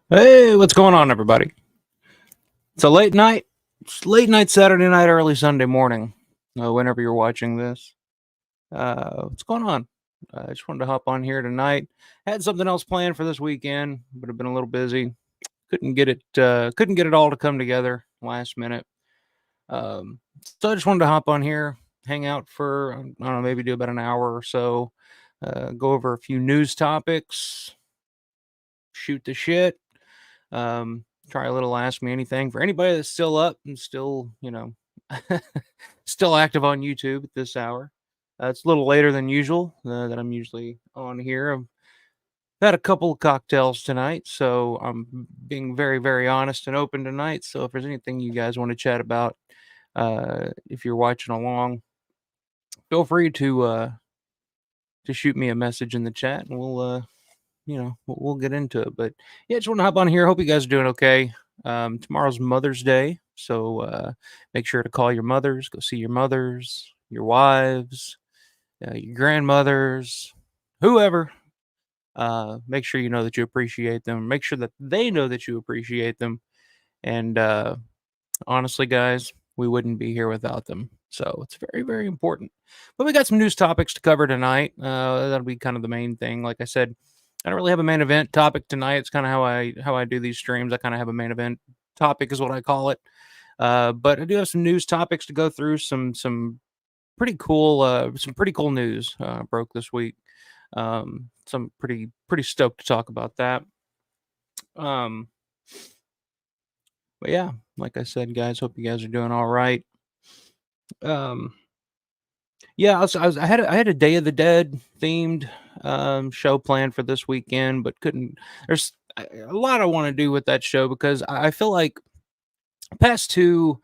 Hey, what's going on, everybody? It's a late night. It's late night Saturday night, early Sunday morning. Whenever you're watching this, what's going on? I just wanted to hop on here tonight. Had something else planned for this weekend, but I've been a little busy. Couldn't get it. Couldn't get it all to come together last minute. Um, so I just wanted to hop on here, hang out for I don't know, maybe do about an hour or so. Go over a few news topics, shoot the shit. Try a little ask me anything for anybody that's still up and still, still active on YouTube at this hour. It's a little later than usual that I'm usually on here. I've had a couple of cocktails tonight, so I'm being very, very honest and open tonight. So if there's anything you guys want to chat about, if you're watching along, feel free to shoot me a message in the chat, and we'll get into it. But yeah, just want to hop on here. Hope you guys are doing okay. Tomorrow's Mother's Day, so make sure to call your mothers, go see your mothers, your wives, your grandmothers, whoever. Make sure you know that you appreciate them. Make sure that they know that you appreciate them. And honestly, guys, we wouldn't be here without them. So it's very, very important. But we got some news topics to cover tonight. That'll be kind of the main thing. Like I said, I don't really have a main event topic tonight. It's kind of how I do these streams. I kind of have a main event topic, is what I call it. But I do have some news topics to go through. Some pretty cool news broke this week. Some pretty stoked to talk about that. Um, but yeah, like I said, guys, hope you guys are doing all right. Um, yeah, I had a Day of the Dead themed show planned for this weekend, but couldn't. There's a lot I want to do with that show because I feel like past two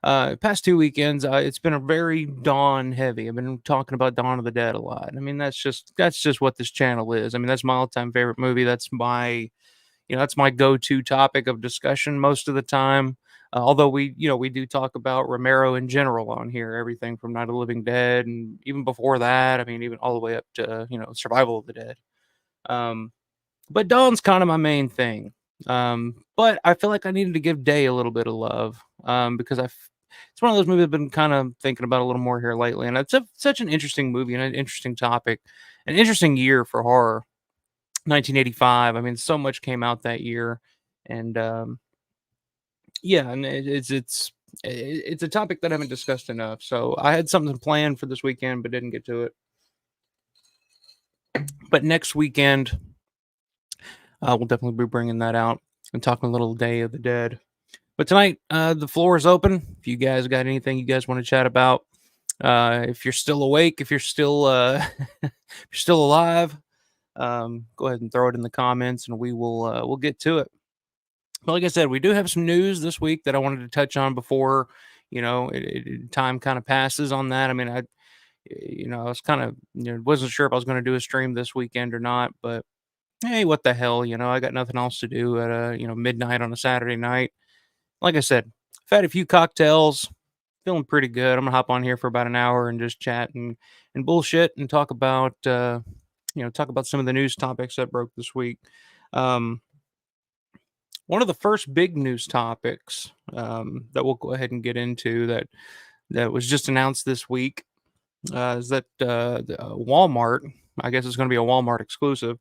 past two weekends it's been a very Dawn heavy. I've been talking about Dawn of the Dead a lot. I mean, that's just what this channel is. I mean, that's my all-time favorite movie. That's my go-to topic of discussion most of the time. Although we do talk about Romero in general on here, everything from Night of the Living Dead, and even before that, I mean, even all the way up to Survival of the Dead. Um, but Dawn's kind of my main thing. But I feel like I needed to give Day a little bit of love because it's one of those movies I've been kind of thinking about a little more here lately, and such an interesting movie and an interesting topic, an interesting year for horror. 1985. I mean, so much came out that year, and yeah, and it's a topic that I haven't discussed enough. So I had something planned for this weekend, but didn't get to it. But next weekend, we'll definitely be bringing that out and talking a little Day of the Dead. But tonight, the floor is open. If you guys got anything you guys want to chat about, if you're still awake, if you're still if you're still alive, go ahead and throw it in the comments, and we'll get to it. But like I said, we do have some news this week that I wanted to touch on before time kind of passes on that. I mean, I was kind of wasn't sure if I was going to do a stream this weekend or not, but hey, what the hell, I got nothing else to do at midnight on a Saturday night. Like I said, I've had a few cocktails, feeling pretty good. I'm gonna hop on here for about an hour and just chat and bullshit and talk about some of the news topics that broke this week. Um, One of the first big news topics that we'll go ahead and get into that was just announced this week is that Walmart, I guess it's going to be a Walmart exclusive.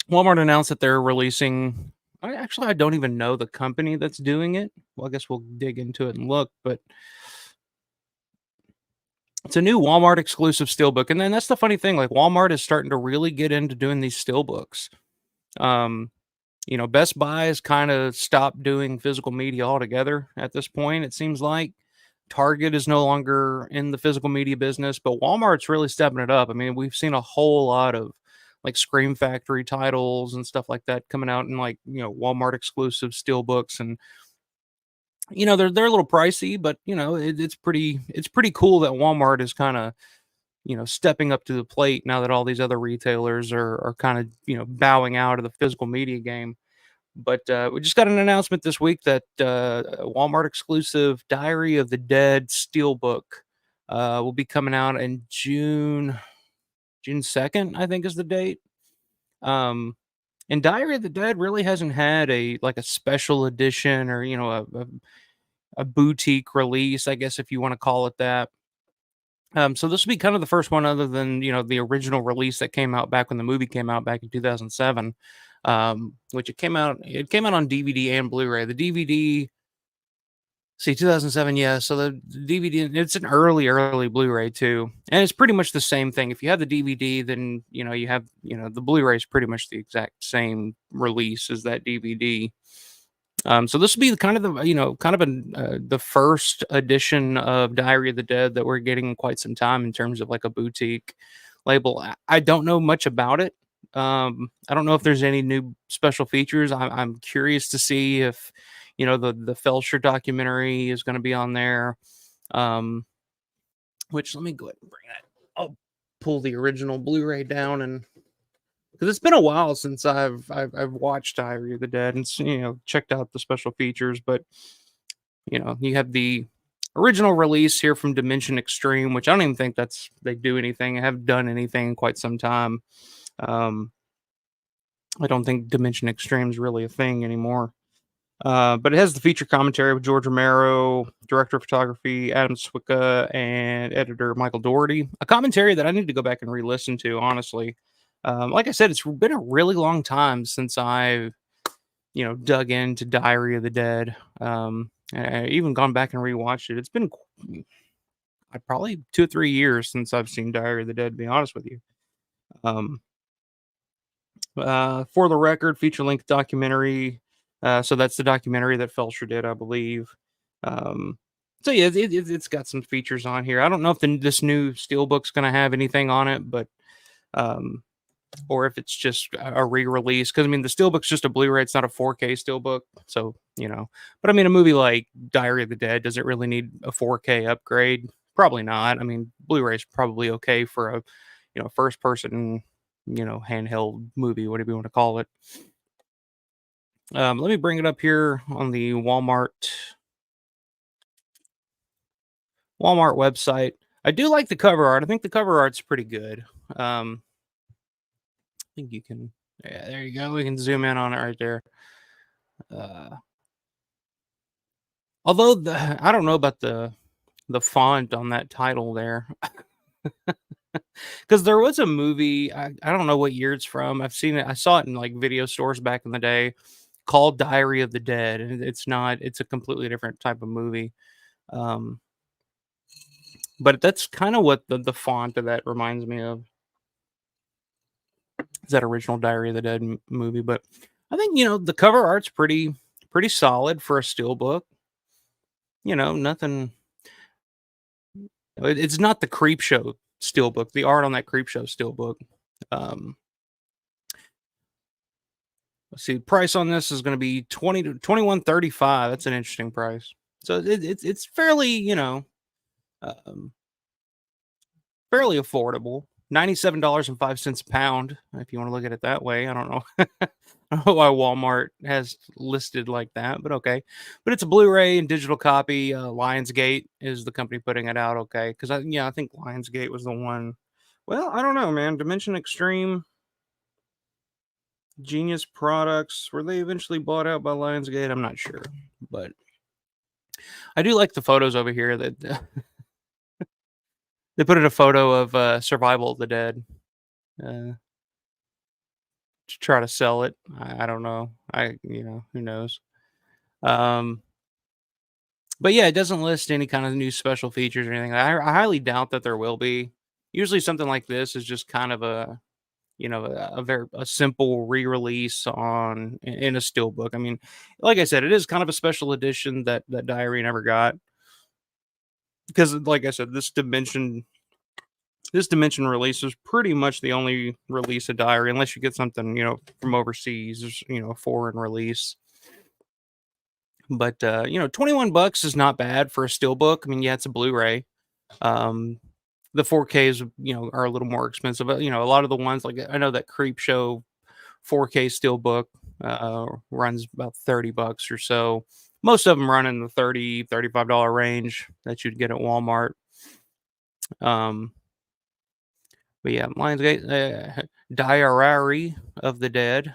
Walmart announced that they're releasing. I don't even know the company that's doing it. Well, I guess we'll dig into it and look, but it's a new Walmart exclusive steelbook. And then that's the funny thing, like Walmart is starting to really get into doing these steelbooks. Best Buy has kind of stopped doing physical media altogether at this point. It seems like Target is no longer in the physical media business, but Walmart's really stepping it up. I mean, we've seen a whole lot of like Scream Factory titles and stuff like that coming out in like, Walmart exclusive steelbooks. And they're a little pricey, but it's pretty cool that Walmart is kind of stepping up to the plate now that all these other retailers are kind of bowing out of the physical media game. But we just got an announcement this week that Walmart exclusive Diary of the Dead Steelbook will be coming out in June 2nd, I think is the date. And Diary of the Dead really hasn't had a like a special edition or a boutique release, I guess if you want to call it that. So this will be kind of the first one other than, the original release that came out back when the movie came out back in 2007. Which it came out on DVD and Blu-ray. The DVD, see, 2007, yeah. So the DVD, it's an early Blu-ray too, and it's pretty much the same thing. If you have the DVD, then you have the Blu-ray is pretty much the exact same release as that DVD. So this will be kind of the first edition of Diary of the Dead that we're getting in quite some time in terms of like a boutique label. I don't know much about it. I don't know if there's any new special features. I'm curious to see if the Felcher documentary is going to be on there. Um, which let me go ahead and bring that. I'll pull the original Blu-ray down and because it's been a while since I've watched Diary of the Dead and checked out the special features, but you have the original release here from Dimension Extreme, which I don't even think they do anything. I haven't done anything in quite some time. Um, I don't think Dimension Extreme is really a thing anymore. But it has the feature commentary with George Romero, director of photography Adam Swicka, and editor Michael Dougherty. A commentary that I need to go back and re-listen to, honestly. Like I said, it's been a really long time since I've, dug into Diary of the Dead. I even gone back and rewatched it. It's been probably 2 or 3 years since I've seen Diary of the Dead, to be honest with you. Um, for the record, feature length documentary. So that's the documentary that Felcher did, I believe. Um, so yeah, it's got some features on here. I don't know if this new Steelbook's going to have anything on it, but um, or if it's just a re-release. Because I mean, the Steelbook's just a Blu-ray; it's not a 4K Steelbook. So but I mean, a movie like Diary of the Dead, does it really need a 4K upgrade? Probably not. I mean, Blu-ray is probably okay for a first-person handheld movie, whatever you want to call it. Let me bring it up here on the Walmart website. I do like the cover art. I think the cover art's pretty good. I think you can. Yeah, there you go. We can zoom in on it right there. Uh, although I don't know about the font on that title there, because there was a movie. I don't know what year it's from. I've seen it. I saw it in like video stores back in the day, called Diary of the Dead, and it's not. It's a completely different type of movie. Um, but that's kind of what the font of that reminds me of. Is that original Diary of the Dead movie? But I think the cover art's pretty solid for a steelbook. Nothing. It's not the Creep Show steelbook. The art on that Creep Show steelbook. Um, let's see. Price on this is going to be 20 to 21.35. That's an interesting price. So it's fairly um, fairly affordable. $97.05 a pound, if you want to look at it that way. I don't know. I don't know why Walmart has listed like that, but okay. But it's a Blu-ray and digital copy. Lionsgate is the company putting it out. Okay, because I think Lionsgate was the one. Well, I don't know, man. Dimension Extreme, Genius Products, were they eventually bought out by Lionsgate? I'm not sure, but I do like the photos over here that they put in a photo of Survival of the Dead. Uh, to try to sell it. I don't know. Who knows. Um, but yeah, it doesn't list any kind of new special features or anything. I highly doubt that there will be. Usually, something like this is just kind of a very simple re-release in a steelbook. I mean, like I said, it is kind of a special edition that Diary never got because, like I said, this dimension release is pretty much the only release of Diary, unless you get something from overseas, a foreign release. But $21 is not bad for a steelbook. I mean, yeah, it's a Blu-ray. The 4Ks are a little more expensive, but a lot of the ones, like I know that Creep Show 4K steelbook runs about $30 or so. Most of them run in the $35 range that you'd get at Walmart. But yeah, Lionsgate, Diary of the Dead.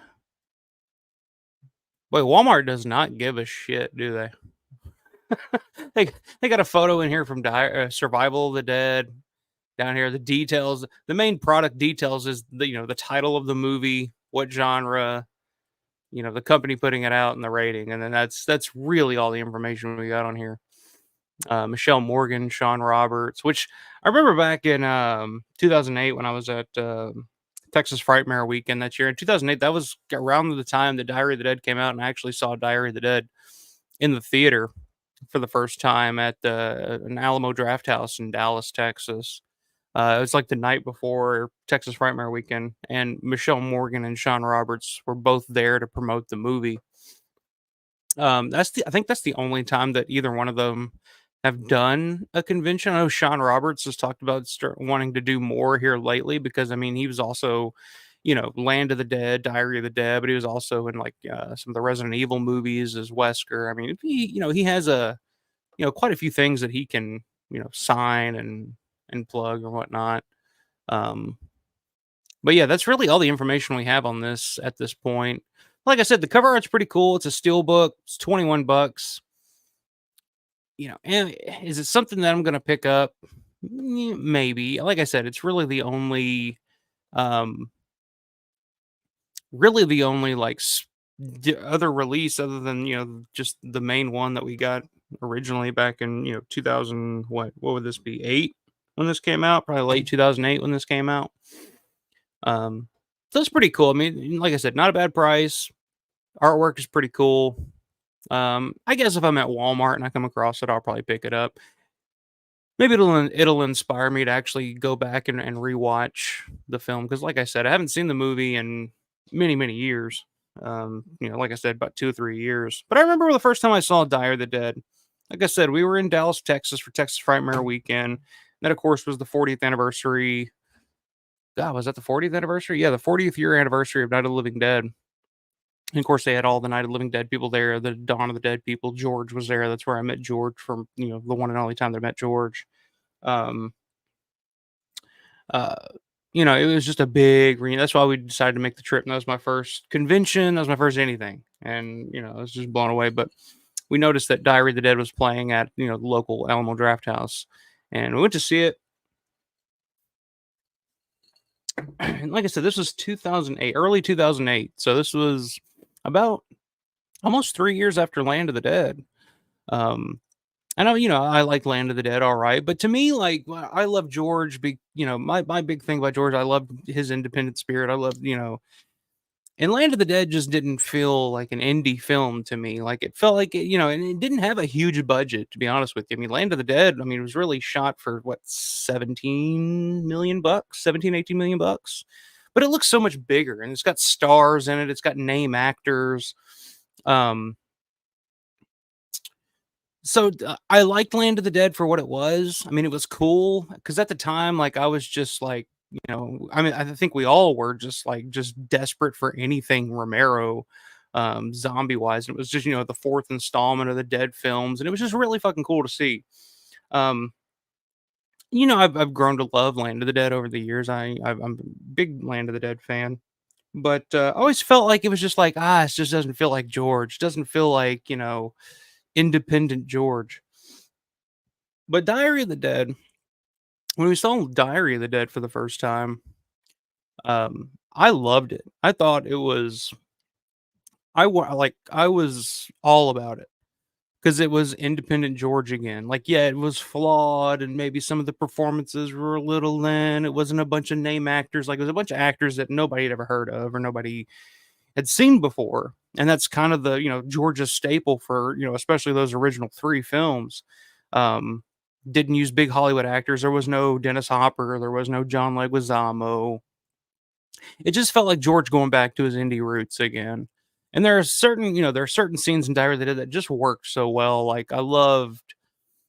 Boy, Walmart does not give a shit, do they? They got a photo in here from Survival of the Dead down here. The details, the main product details is the title of the movie, what genre, the company putting it out, and the rating, and then that's really all the information we got on here. Michelle Morgan, Sean Roberts, which I remember back in 2008 when I was at Texas Frightmare Weekend that year. In 2008, that was around the time that Diary of the Dead came out, and I actually saw Diary of the Dead in the theater for the first time at an Alamo Draft House in Dallas, Texas. It was like the night before Texas Frightmare Weekend, and Michelle Morgan and Sean Roberts were both there to promote the movie. I think that's the only time that either one of them have done a convention. I know Sean Roberts has talked about wanting to do more here lately because I mean he was also, Land of the Dead, Diary of the Dead, but he was also in like some of the Resident Evil movies as Wesker. I mean, he has quite a few things that he can sign and plug or whatnot. Um, but yeah, that's really all the information we have on this at this point. Like I said, the cover art's pretty cool. It's a Steelbook. It's $21. And is it something that I'm gonna pick up? Maybe. Like I said, it's um, really the only like other release other than just the main one that we got originally back in 2000. What would this be? 8 when this came out? Probably late 2008 when this came out. So it's pretty cool. I mean, like I said, not a bad price. Artwork is pretty cool. I guess if I'm at Walmart and I come across it, I'll probably pick it up. Maybe it'll inspire me to actually go back and rewatch the film because, like I said, I haven't seen the movie in many years. Like I said, about 2 or 3 years. But I remember the first time I saw Diary of the Dead. Like I said, we were in Dallas, Texas for Texas Frightmare Weekend. That, of course, was the 40th anniversary. God, was that the 40th anniversary? Yeah, the 40th year anniversary of Night of the Living Dead. And of course, they had all the Night of the Living Dead people there, the Dawn of the Dead people. George was there. That's where I met George from, the one and only time that I met George. Um, uh, it was just a big reunion. That's why we decided to make the trip. And that was my first convention. That was my first anything. And, I was just blown away. But we noticed that Diary of the Dead was playing at, the local Alamo Draft House. And we went to see it. And like I said, this was 2008, early 2008. So this was about almost 3 years after Land of the Dead. I know, I like Land of the Dead, all right, but to me, like, I love George. My big thing about George, I love his independent spirit. I love, and Land of the Dead just didn't feel like an indie film to me. Like it felt like and it didn't have a huge budget, to be honest with you. I mean, Land of the Dead, I mean, it was really shot for what, 17 million bucks, 17, 18 million bucks, but it looks so much bigger and it's got stars in it. It's got name actors. So I liked Land of the Dead for what it was. I mean, it was cool because at the time, like, I was just like, I mean, I think we all were just desperate for anything Romero, zombie wise. And it was just, the fourth installment of the Dead films, and it was just really fucking cool to see. Um, I've grown to love Land of the Dead over the years. I'm a big Land of the Dead fan, but I always felt like it was just like it just doesn't feel like George. Doesn't feel like independent George. But Diary of the Dead, when we saw Diary of the Dead for the first time, I loved it. I thought it was I was all about it because it was independent George again. Like, yeah, it was flawed and maybe some of the performances were a little thin. It wasn't a bunch of name actors. Like, it was a bunch of actors that nobody had ever heard of or nobody had seen before. And that's kind of the, Georgia's staple for, especially those original 3 films. Didn't use big Hollywood actors. There was no Dennis Hopper. There was no John Leguizamo. It just felt like George going back to his indie roots again. And there are certain scenes in Diary of the Dead that just worked so well. Like, I loved,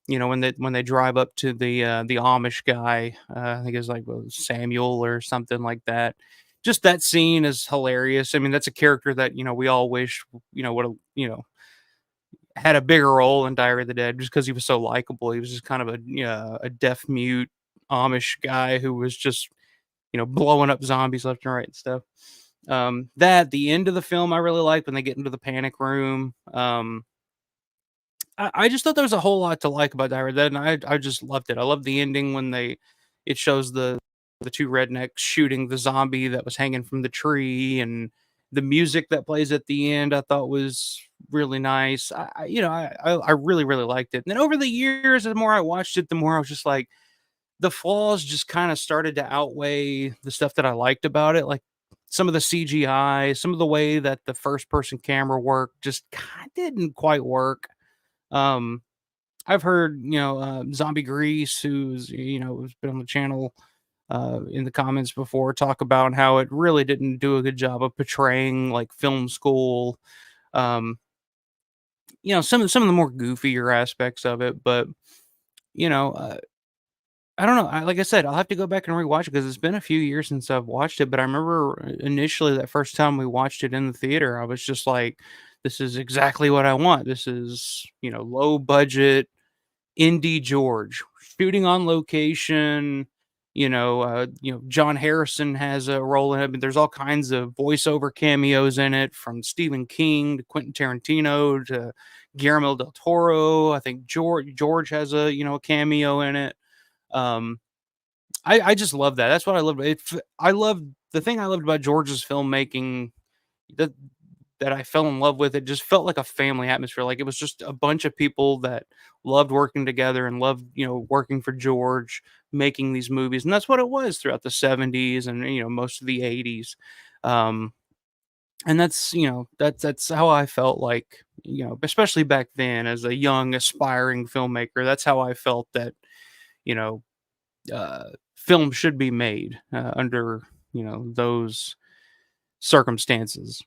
when they drive up to the Amish guy, I think it's like Samuel or something like that. Just that scene is hilarious. I mean, that's a character that we all wish would have had a bigger role in Diary of the Dead, just because he was so likable. He was just kind of a deaf mute Amish guy who was just blowing up zombies left and right and stuff. That the end of the film I really like when they get into the panic room. I just thought there was a whole lot to like about Die Hard Dead, and I just loved it. I love the ending when it shows the two rednecks shooting the zombie that was hanging from the tree, and the music that plays at the end I thought was really nice. I really really liked it. And then over the years, the more I watched it, the more I was just like the flaws just kind of started to outweigh the stuff that I liked about it. Like some of the CGI, some of the way that the first person camera worked just kind didn't quite work. Um, I've heard, Zombie Grease, who's been on the channel in the comments before, talk about how it really didn't do a good job of portraying like film school. Um, some of the more goofier aspects of it, but you know, uh, I don't know. Like I said, I'll have to go back and rewatch it because it's been a few years since I've watched it. But I remember initially that first time we watched it in the theater, I was just like, "This is exactly what I want. This is low budget." Indy George shooting on location. John Harrison has a role in it. But there's all kinds of voiceover cameos in it, from Stephen King to Quentin Tarantino to Guillermo del Toro. I think George has a cameo in it. Um, I just love that. That's what I love. I love the thing I loved about George's filmmaking that I fell in love with. It just felt like a family atmosphere. Like it was just a bunch of people that loved working together and loved, working for George, making these movies. And that's what it was throughout the 70s and most of the 80s. Um, and that's how I felt like, especially back then as a young aspiring filmmaker. That's how I felt that, you know, film should be made under, those circumstances.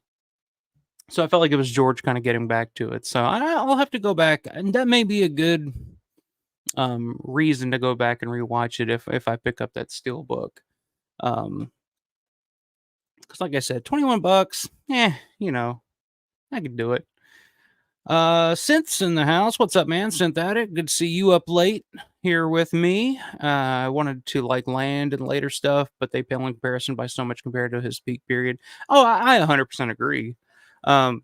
So I felt like it was George kinda getting back to it. So I'll have to go back, and that may be a good, reason to go back and rewatch it if I pick up that Steelbook. Um, Because like I said, 21 bucks, I could do it. Synth's in the house. What's up, man? Synth Addict. Good to see you up late here with me. I wanted to like land and later stuff, but they pale in comparison by so much compared to his peak period. Oh, I 100% agree. Um,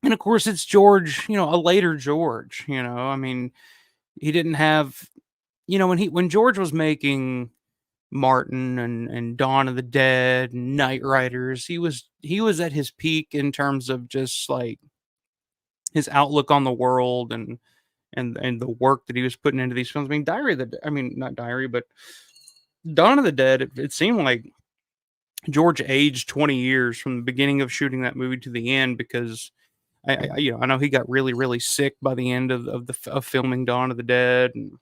and of course, it's George, a later George. I mean, he didn't have, when George was making Martin and Dawn of the Dead and Night Riders, he was at his peak in terms of just like his outlook on the world and the work that he was putting into these films. I mean, not Diary, but Dawn of the Dead. It seemed like George aged 20 years from the beginning of shooting that movie to the end because I know he got really really sick by the end of filming Dawn of the Dead. And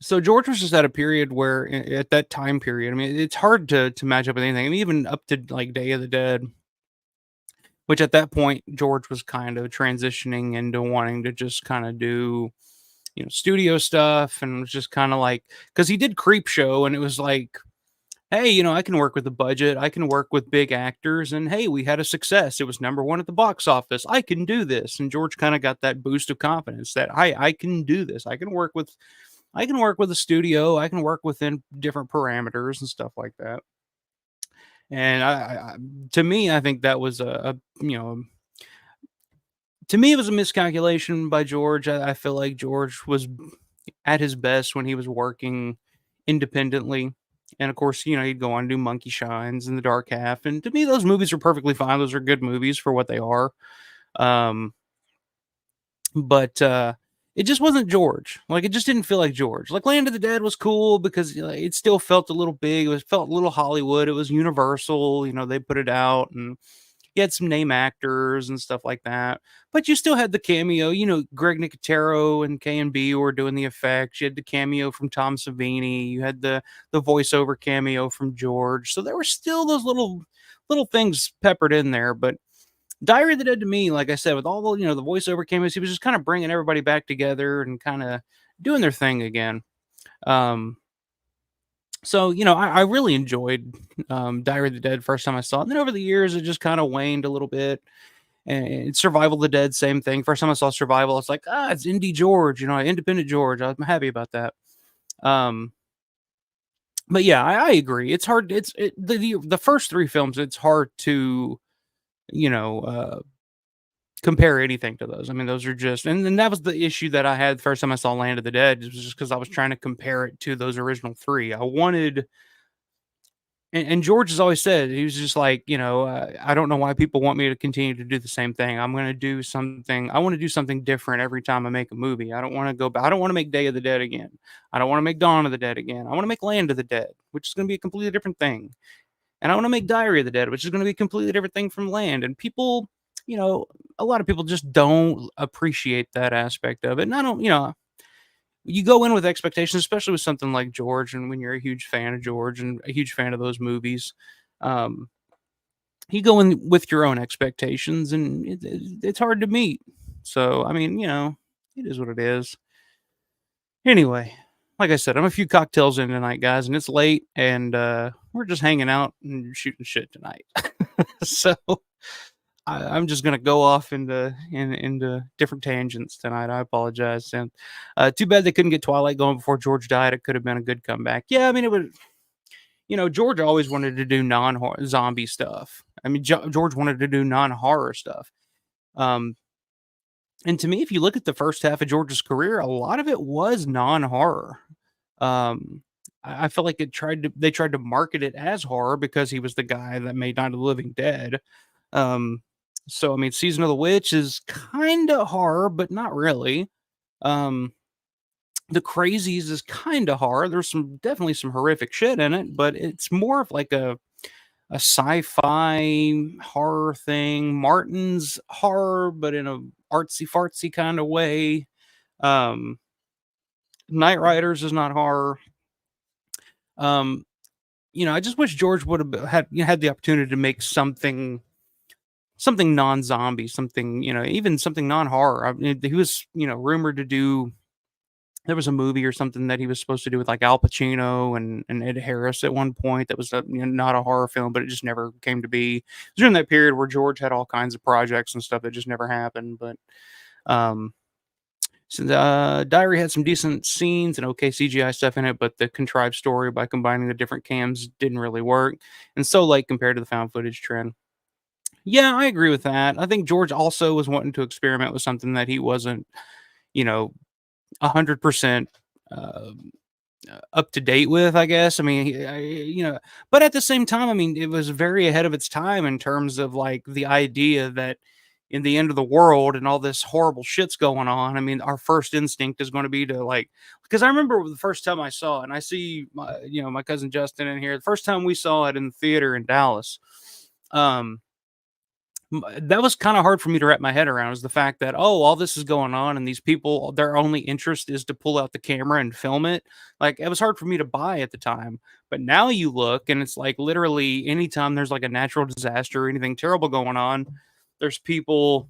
so George was just at a period where at that time period, I mean, it's hard to match up with anything. I mean, even up to like Day of the Dead, which at that point George was kind of transitioning into wanting to just kind of do studio stuff, and was just kind of like, because he did Creep Show and it was like, hey, I can work with a budget, I can work with big actors, and hey, we had a success, it was #1 at the box office, I can do this. And George kind of got that boost of confidence that I can do this, I can work with a studio, I can work within different parameters and stuff like that. And to me, I think that was to me, it was a miscalculation by George. I feel like George was at his best when he was working independently. And of course, he'd go on to do Monkey Shines and The Dark Half. And to me, those movies are perfectly fine. Those are good movies for what they are. Um, but it just wasn't George. Like, it just didn't feel like George. Like, Land of the Dead was cool because it still felt a little big. Felt a little Hollywood. It was Universal. They put it out, and you had some name actors and stuff like that, but you still had the cameo. Greg Nicotero and K&B were doing the effects. You had the cameo from Tom Savini. You had the voiceover cameo from George. So there were still those little things peppered in there. But Diary of the Dead, to me, like I said, with all the voiceover cameos, he was just kind of bringing everybody back together and kind of doing their thing again. Um, so, I really enjoyed Diary of the Dead first time I saw it. And then over the years, it just kind of waned a little bit. And Survival of the Dead, same thing. First time I saw Survival, it's like, it's Indie George, independent George. I'm happy about that. Um, But yeah, I agree. It's hard. The first three films. It's hard to you know compare anything to those. I mean, those are just, and then that was the issue that I had the first time I saw Land of the Dead. It was just because I was trying to compare it to those original three. I wanted, and George has always said he was just like, I don't know why people want me to continue to do the same thing. I'm going to do something. I want to do something different every time I make a movie. I don't want to go back. I don't want to make Day of the Dead again. I don't want to make Dawn of the Dead again. I want to make Land of the Dead, which is going to be a completely different thing. And I want to make Diary of the Dead, which is going to be a completely different thing from Land. And people, you know, a lot of people just don't appreciate that aspect of it. And I don't, you go in with expectations, especially with something like George, and when you're a huge fan of George and a huge fan of those movies, um, you go in with your own expectations, and it's hard to meet. So, I mean, it is what it is. Anyway, like I said, I'm a few cocktails in tonight, guys, and it's late, and we're just hanging out and shooting shit tonight. So I'm just gonna go off into different tangents tonight. I apologize, and too bad they couldn't get Twilight going before George died. It could have been a good comeback. Yeah, I mean, it would. George always wanted to do non-zombie stuff. I mean, George wanted to do non-horror stuff. Um, and to me, if you look at the first half of George's career, a lot of it was non-horror. Um, I feel like they tried to market it as horror because he was the guy that made Night of the Living Dead. Um, so I mean, Season of the Witch is kind of horror, but not really. Um, The Crazies is kind of horror. There's definitely some horrific shit in it, but it's more of like a sci-fi horror thing. Martin's horror, but in a artsy fartsy kind of way. Um, Night Riders is not horror. Um, I just wish George would have had the opportunity to make something non-zombie, something, even something non-horror. I mean, he was, rumored to do. There was a movie or something that he was supposed to do with like Al Pacino and Ed Harris at one point. That was not a horror film, but it just never came to be. It was during that period where George had all kinds of projects and stuff that just never happened. But um, so the Diary had some decent scenes and okay CGI stuff in it, but the contrived story by combining the different cams didn't really work. And so late compared to the found footage trend. Yeah, I agree with that. I think George also was wanting to experiment with something that he wasn't, you know, 100% up to date with, I guess. I mean, but at the same time, I mean, it was very ahead of its time in terms of like the idea that in the end of the world and all this horrible shit's going on. I mean, our first instinct is going to be to like, because I remember the first time I saw it, and I see my cousin Justin in here. The first time we saw it in the theater in Dallas, um, that was kind of hard for me to wrap my head around is the fact that all this is going on and these people their only interest is to pull out the camera and film it. Like it was hard for me to buy at the time, but now you look and it's like literally anytime there's like a natural disaster or anything terrible going on, there's people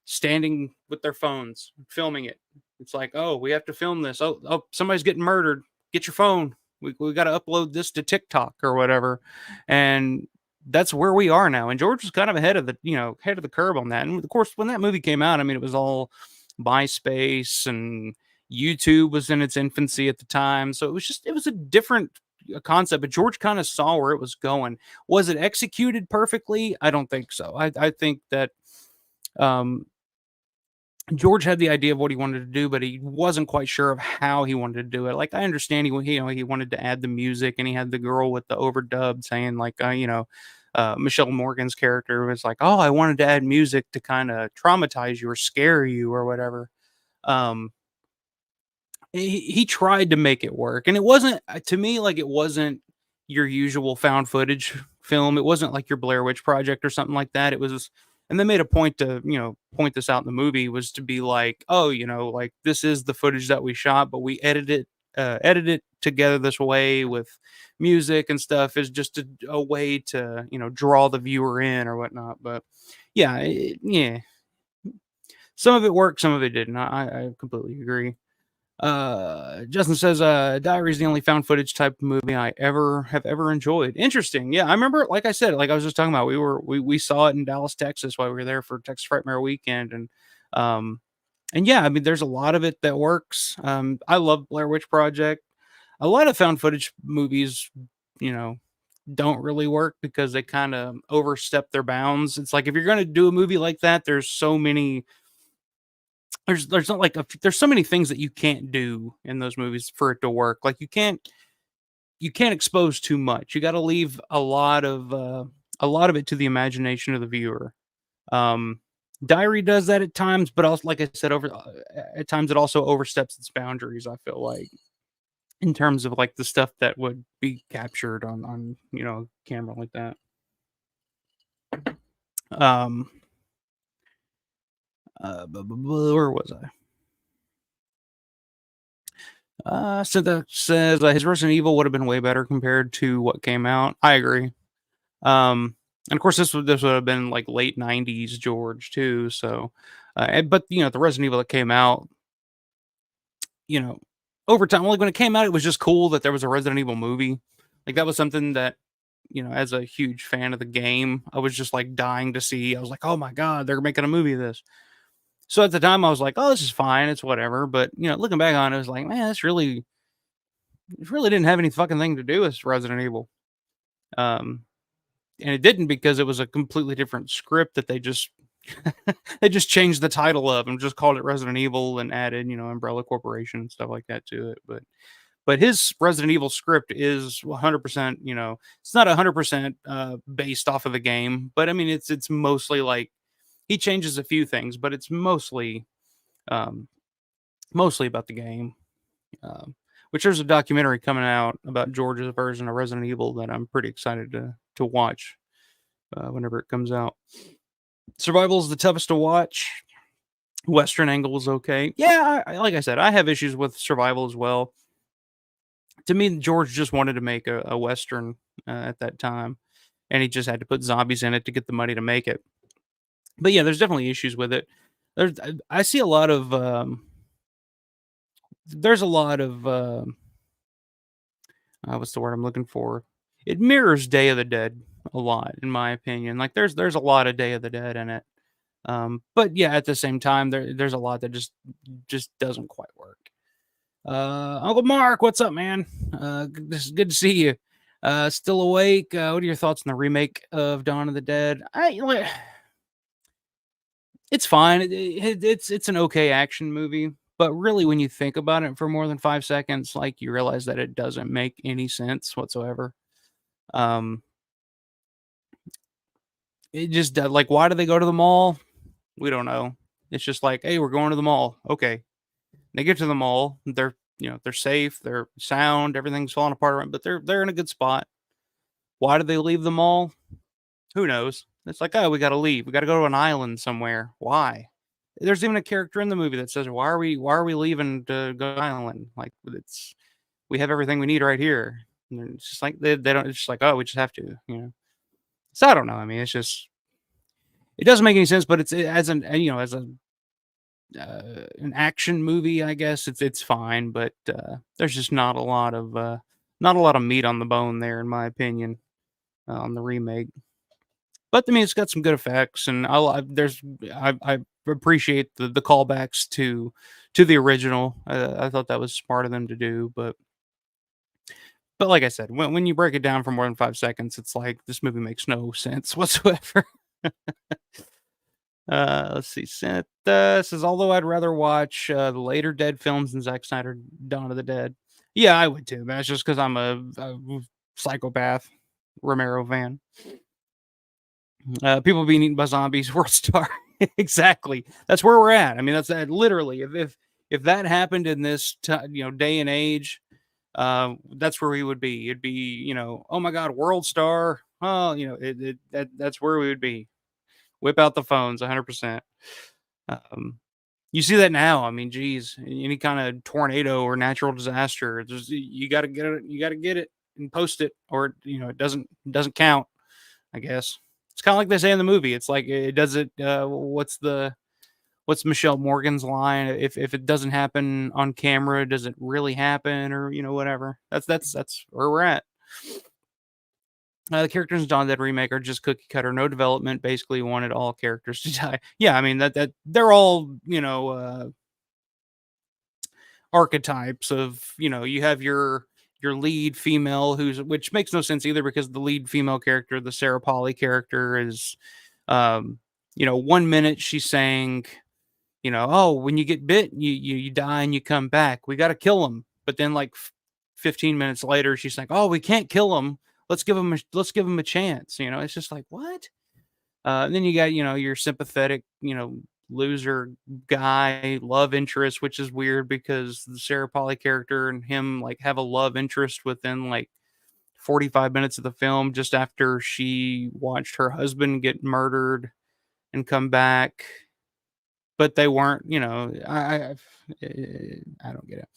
standing with their phones filming it. It's like, oh, we have to film this. Oh, somebody's getting murdered, get your phone, we got to upload this to TikTok or whatever. And that's where we are now. And George was kind of ahead of the curve on that. And of course, when that movie came out, I mean, it was all MySpace and YouTube was in its infancy at the time. So it was a different concept, but George kind of saw where it was going. Was it executed perfectly? I don't think so. I think that um, George had the idea of what he wanted to do, but he wasn't quite sure of how he wanted to do it. Like I understand he wanted to add the music, and he had the girl with the overdub saying like Michelle Morgan's character was like, "Oh, I wanted to add music to kind of traumatize you or scare you or whatever." Um, he tried to make it work, and it wasn't to me like it wasn't your usual found footage film. It wasn't like your Blair Witch Project or something like that. It was, and they made a point to point this out in the movie was to be like, oh, like this is the footage that we shot, but we edited it together this way with music and stuff is just a way to draw the viewer in or whatnot. But yeah, yeah, some of it worked, some of it didn't. I completely agree. Justin says, Diary is the only found footage type of movie I ever enjoyed. Interesting. Yeah, I remember, like I said, like I was just talking about, we saw it in Dallas, Texas while we were there for Texas Frightmare Weekend. And yeah, I mean, there's a lot of it that works. I love Blair Witch Project. a lot of found footage movies, you know, don't really work because they kind of overstep their bounds. It's like if you're going to do a movie like that, there's so many there's not like there's so many things that you can't do in those movies for it to work. Like you can't expose too much. You got to leave a lot of it to the imagination of the viewer. Um Diary does that at times, but also like I said over at times it also oversteps its boundaries, I feel like, in terms of like the stuff that would be captured on camera like that. Um where was I? So that says his Resident Evil would have been way better compared to what came out. I agree. And of course, this would have been like late '90s George too. So, but the Resident Evil that came out, you know, over time, like when it came out, it was just cool that there was a Resident Evil movie. Like that was something that, as a huge fan of the game, I was just like dying to see. I was like, oh my god, they're making a movie of this. So at the time, I was like, oh, this is fine, it's whatever. But looking back on it, I was like, man, it really didn't have any fucking thing to do with Resident Evil. Um, and it didn't because it was a completely different script that they just they just changed the title of and just called it Resident Evil and added, Umbrella Corporation and stuff like that to it. But his Resident Evil script is 100%, it's not 100% based off of the game, but I mean it's mostly like he changes a few things, but it's um mostly about the game. Which there's a documentary coming out about George's version of Resident Evil that I'm pretty excited to watch whenever it comes out. Survival is the toughest to watch. Western angle is okay. Yeah, like I said, I have issues with survival as well. To me, George just wanted to make a Western at that time, and he just had to put zombies in it to get the money to make it. But yeah, there's definitely issues with it. I see a lot of there's a lot of what's the word I'm looking for? It mirrors Day of the Dead a lot, in my opinion. Like there's a lot of Day of the Dead in it. But yeah, at the same time, there's a lot that just doesn't quite work. Uncle Mark, what's up, man? This is good to see you. Still awake? What are your thoughts on the remake of Dawn of the Dead? It's fine. It's an okay action movie, but really, when you think about it for more than 5 seconds, like you realize that it doesn't make any sense whatsoever. Um, it just like, why do they go to the mall? We don't know. It's just like, hey, we're going to the mall. Okay, they get to the mall. They're safe. They're sound. Everything's falling apart, but they're in a good spot. Why did they leave the mall? Who knows? It's like, oh, we got to leave. We got to go to an island somewhere. Why? There's even a character in the movie that says, "Why are we leaving to go to an island? Like we have everything we need right here." And it's just like they don't. It's just like, oh, we just have to. So I don't know. I mean, it doesn't make any sense, but as an action movie, I guess it's fine. But there's just not a lot of meat on the bone there, in my opinion, on the remake. But I mean, it's got some good effects, and I appreciate the callbacks to the original. I thought that was smart of them to do, but like I said, when you break it down for more than 5 seconds, it's like this movie makes no sense whatsoever. Let's see. Seth says, although I'd rather watch the later Dead films than Zack Snyder Dawn of the Dead. Yeah, I would too, man. It's just because I'm a psychopath Romero fan. People being eaten by zombies, world star. Exactly. That's where we're at. I mean, that's that literally. If that happened in this day and age, that's where we would be. It'd be oh my god, world star. Oh, that's where we would be. Whip out the phones, 100%. You see that now. I mean, geez, any kind of tornado or natural disaster, you got to get it. You got to get it and post it, or it doesn't count. I guess it's kind of like they say in the movie. It's like it does it. What's Michelle Morgan's line? If it doesn't happen on camera, does it really happen, or whatever? That's where we're at. The characters in Dawn of the Dead remake are just cookie cutter, no development. Basically, wanted all characters to die. Yeah, I mean that they're all archetypes of you have your your lead female, which makes no sense either, because the lead female character, the Sarah Polly character, is, 1 minute she's saying, oh, when you get bit, you die and you come back. We got to kill them. But then, like 15 minutes later, she's like, oh, we can't kill them. Let's give them a chance. It's just like, what? And then you got, your sympathetic, loser guy love interest, which is weird because the Sarah Polly character and him like have a love interest within like 45 minutes of the film, just after she watched her husband get murdered and come back. But they weren't, I don't get it.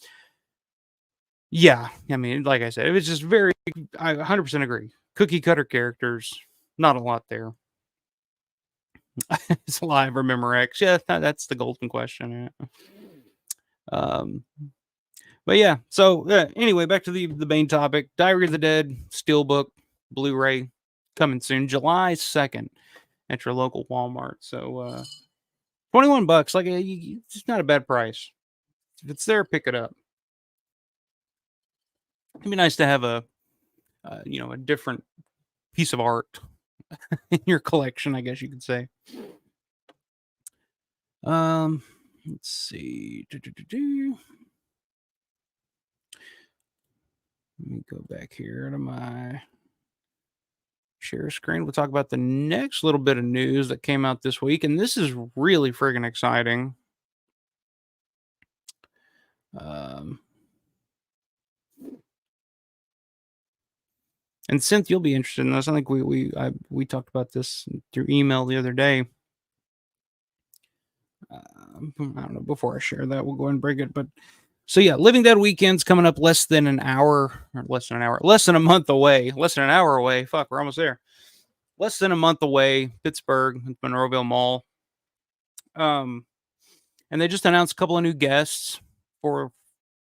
Yeah, I mean, like I said, it was just I 100% agree. Cookie cutter characters, not a lot there. It's Live or Memorex. Yeah, that's the golden question. Yeah. But yeah. So anyway, back to the main topic: Diary of the Dead Steelbook Blu-ray coming soon, July 2nd, at your local Walmart. So $21, like it's not a bad price. If it's there, pick it up. It'd be nice to have a different piece of art in your collection, I guess you could say. Let's see. Let me go back here to my share screen. We'll talk about the next little bit of news that came out this week, and this is really friggin' exciting. And Synth, you'll be interested in this. I think we talked about this through email the other day. I don't know. Before I share that, we'll go ahead and break it. But so yeah, Living Dead weekend's coming up less than an hour, or less than a month away, less than an hour away. Fuck, we're almost there. Less than a month away, Pittsburgh, Monroeville Mall. And they just announced a couple of new guests for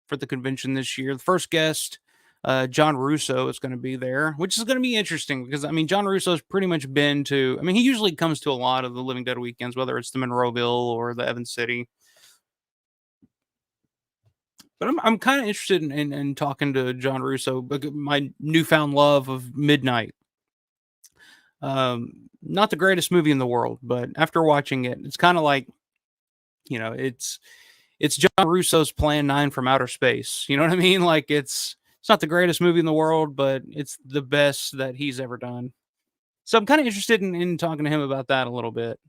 the convention this year. The first guest, John Russo, is going to be there, which is going to be interesting because, I mean, John Russo's pretty much been to, I mean, he usually comes to a lot of the Living Dead weekends, whether it's the Monroeville or the Evans City. But I'm kind of interested in talking to John Russo, my newfound love of Midnight. Not the greatest movie in the world, but after watching it, it's kind of like, it's John Russo's Plan 9 from outer space. You know what I mean? Like it's not the greatest movie in the world, but it's the best that he's ever done. So I'm kind of interested in talking to him about that a little bit.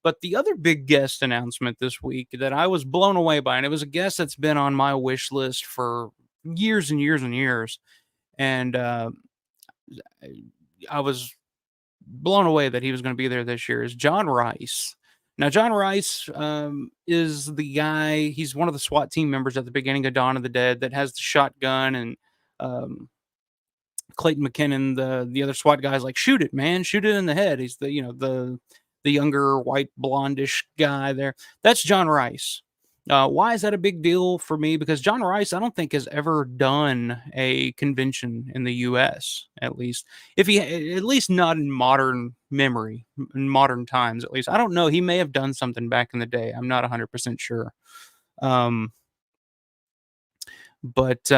But the other big guest announcement this week that I was blown away by, and it was a guest that's been on my wish list for years and years and years. And I was blown away that he was going to be there this year, is John Rice. Now, John Rice is the guy, he's one of the SWAT team members at the beginning of Dawn of the Dead that has the shotgun, and Clayton McKinnon, the other SWAT guy, is like, shoot it, man, shoot it in the head. He's the younger white blondish guy there. That's John Rice. Why is that a big deal for me? Because John Rice, I don't think, has ever done a convention in the U.S. At least not in modern memory, in modern times. At least I don't know. He may have done something back in the day. I'm not 100% sure. But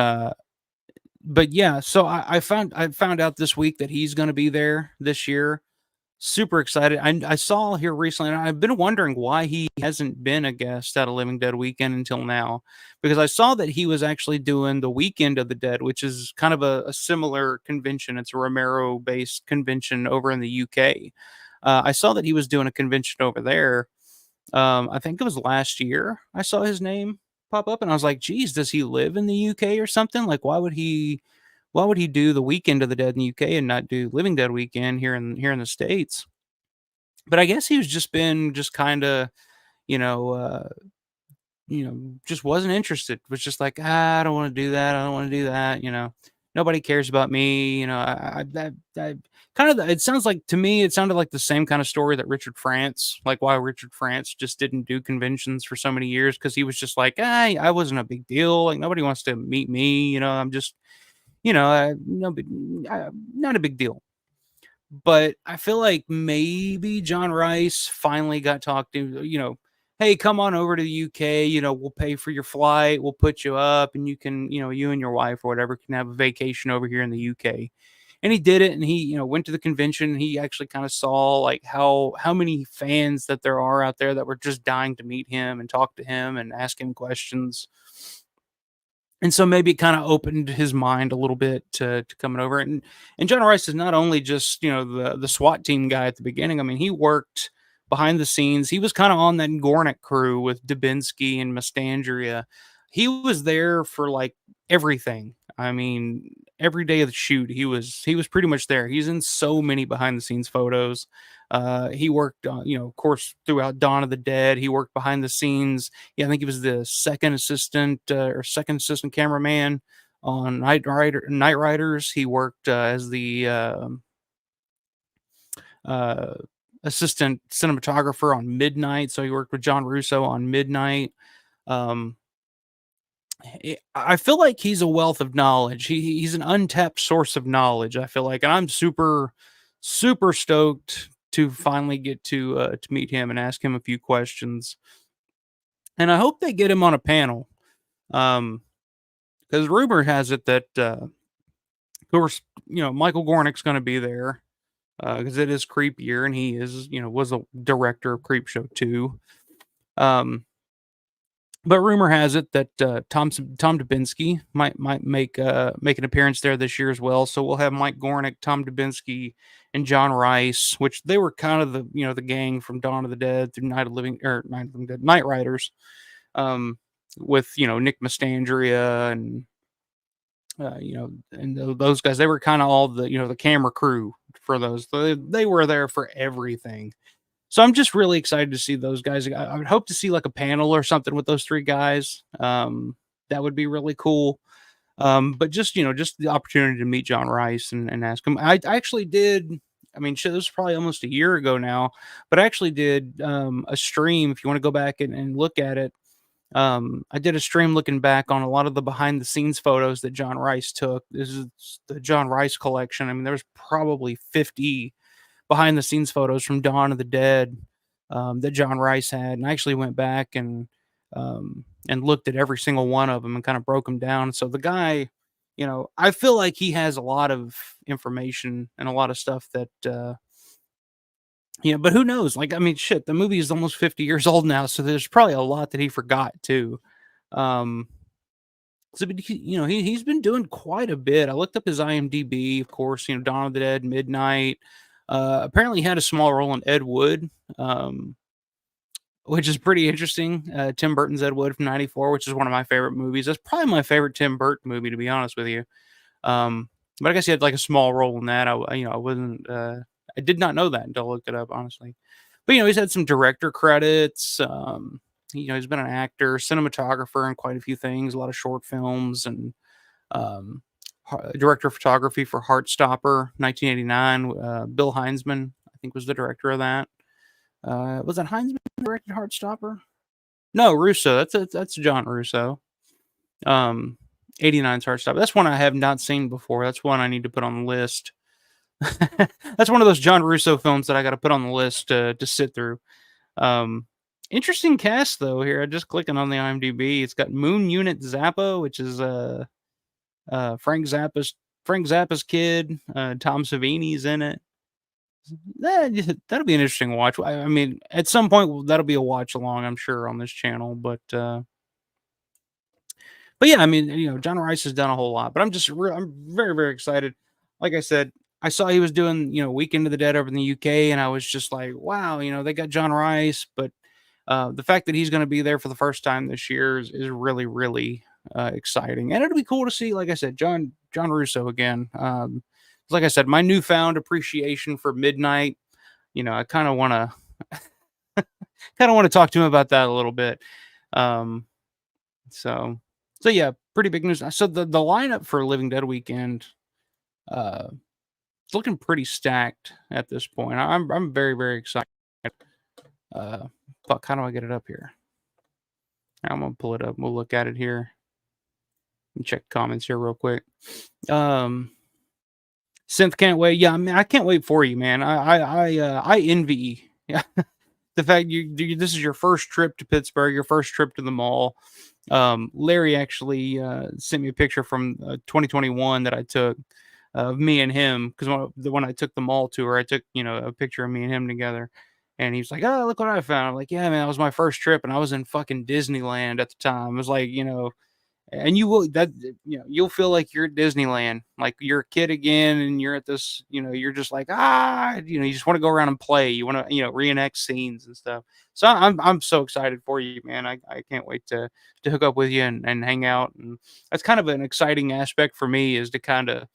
yeah. So I found out this week that he's going to be there this year. Super excited. I saw here recently, and I've been wondering why he hasn't been a guest at a Living Dead weekend until now, because I saw that he was actually doing the Weekend of the Dead, which is kind of a similar convention. It's a Romero-based convention over in the UK. I saw that he was doing a convention over there. I think it was last year I saw his name pop up, and I was like, geez, does he live in the UK or something? Like, why would he do the Weekend of the Dead in the UK and not do Living Dead weekend here in the States? But I guess he was just kind of, just wasn't interested. Was just like, I don't want to do that. I don't want to do that. Nobody cares about me. I kind of, it sounds like, to me, it sounded like the same kind of story that Richard France, like why Richard France just didn't do conventions for so many years. Cause he was just like, I wasn't a big deal. Like nobody wants to meet me. I'm just, not a big deal. But I feel like maybe John Rice finally got talked to, hey, come on over to the UK, we'll pay for your flight, we'll put you up, and you can, you and your wife or whatever can have a vacation over here in the UK. And he did it, and he, went to the convention. He actually kind of saw like how many fans that there are out there that were just dying to meet him and talk to him and ask him questions. And so maybe it kind of opened his mind a little bit to coming over. And John Rice is not only just the SWAT team guy at the beginning. I mean, he worked behind the scenes. He was kind of on that Gornick crew with Dubinsky and Mastandria. He was there for like everything. I mean, every day of the shoot, he was pretty much there. He's in so many behind the scenes photos. He worked, of course, throughout Dawn of the Dead. He worked behind the scenes. Yeah, I think he was the second assistant cameraman on Night Riders. He worked as the uh, assistant cinematographer on Midnight. So he worked with John Russo on Midnight. Um, I feel like he's a wealth of knowledge. He's an untapped source of knowledge. I feel like, and I'm super super stoked to finally get to meet him and ask him a few questions. And I hope they get him on a panel. Because rumor has it that, of course, Michael Gornick's going to be there because it is Creepier, and he is, was a director of Creepshow 2. But rumor has it that Tom Dubinsky might make an appearance there this year as well. So we'll have Mike Gornick, Tom Dubinsky, and John Rice, which they were kind of the gang from Dawn of the Dead through Night of the Dead, Night Riders, with Nick Mastandria and those guys. They were kind of all the camera crew for those. They were there for everything. So I'm just really excited to see those guys. I would hope to see like a panel or something with those three guys. That would be really cool. But just the opportunity to meet John Rice and ask him. I actually did. I mean, shit, this was probably almost a year ago now, but I actually did a stream. If you want to go back and look at it, I did a stream looking back on a lot of the behind the scenes photos that John Rice took. This is the John Rice collection. I mean, there was probably 50 behind the scenes photos from Dawn of the Dead that John Rice had, and I actually went back and looked at every single one of them and kind of broke them down. So the guy, I feel like he has a lot of information and a lot of stuff that, but who knows? Like, I mean, shit, the movie is almost 50 years old now, so there's probably a lot that he forgot too. Um, so, but he's been doing quite a bit. I looked up his IMDb, of course, Dawn of the Dead, Midnight. Apparently, he had a small role in Ed Wood, which is pretty interesting. Tim Burton's Ed Wood from '94, which is one of my favorite movies. That's probably my favorite Tim Burton movie, to be honest with you. But I guess he had like a small role in that. I wasn't. I did not know that until I looked it up, honestly. But he's had some director credits. He's been an actor, cinematographer, and quite a few things. A lot of short films and director of photography for Heartstopper, 1989. Bill Heinzman, I think, was the director of that. Was it Heinzman who directed Heartstopper? No, Russo. That's John Russo. 89's Heartstopper. That's one I have not seen before. That's one I need to put on the list. That's one of those John Russo films that I got to put on the list to sit through. Interesting cast though here. Just clicking on the IMDb, it's got Moon Unit Zappa, which is Frank Zappa's kid. Tom Savini's in it. That'll be an interesting watch. I mean, at some point that'll be a watch along, I'm sure, on this channel. But yeah, I mean, John Rice has done a whole lot. But I'm very very excited. Like I said, I saw he was doing Weekend of the Dead over in the UK, and I was just like, wow, they got John Rice, but the fact that he's going to be there for the first time this year is really really exciting, and it'll be cool to see, like I said, John Russo again. Like I said, my newfound appreciation for Midnight. I kind of want to talk to him about that a little bit. So yeah, pretty big news. So the lineup for Living Dead Weekend, it's looking pretty stacked at this point. I'm very very excited. Fuck, how do I get it up here? I'm gonna pull it up. We'll look at it here and check comments here real quick. Synth can't wait. Yeah, I mean, I can't wait for you, man. I envy. Yeah, the fact this is your first trip to Pittsburgh, your first trip to the mall. Larry actually sent me a picture from 2021 that I took of me and him because when I took the mall tour, I took a picture of me and him together, and he's like, "Oh, look what I found." I'm like, "Yeah, man, that was my first trip, and I was in fucking Disneyland at the time." It was like, and you'll feel like you're at Disneyland, like you're a kid again, and you're at this, you're just like, you just want to go around and play. You want to, reenact scenes and stuff. So I'm so excited for you, man. I can't wait to hook up with you and hang out. And that's kind of an exciting aspect for me, is to kind of,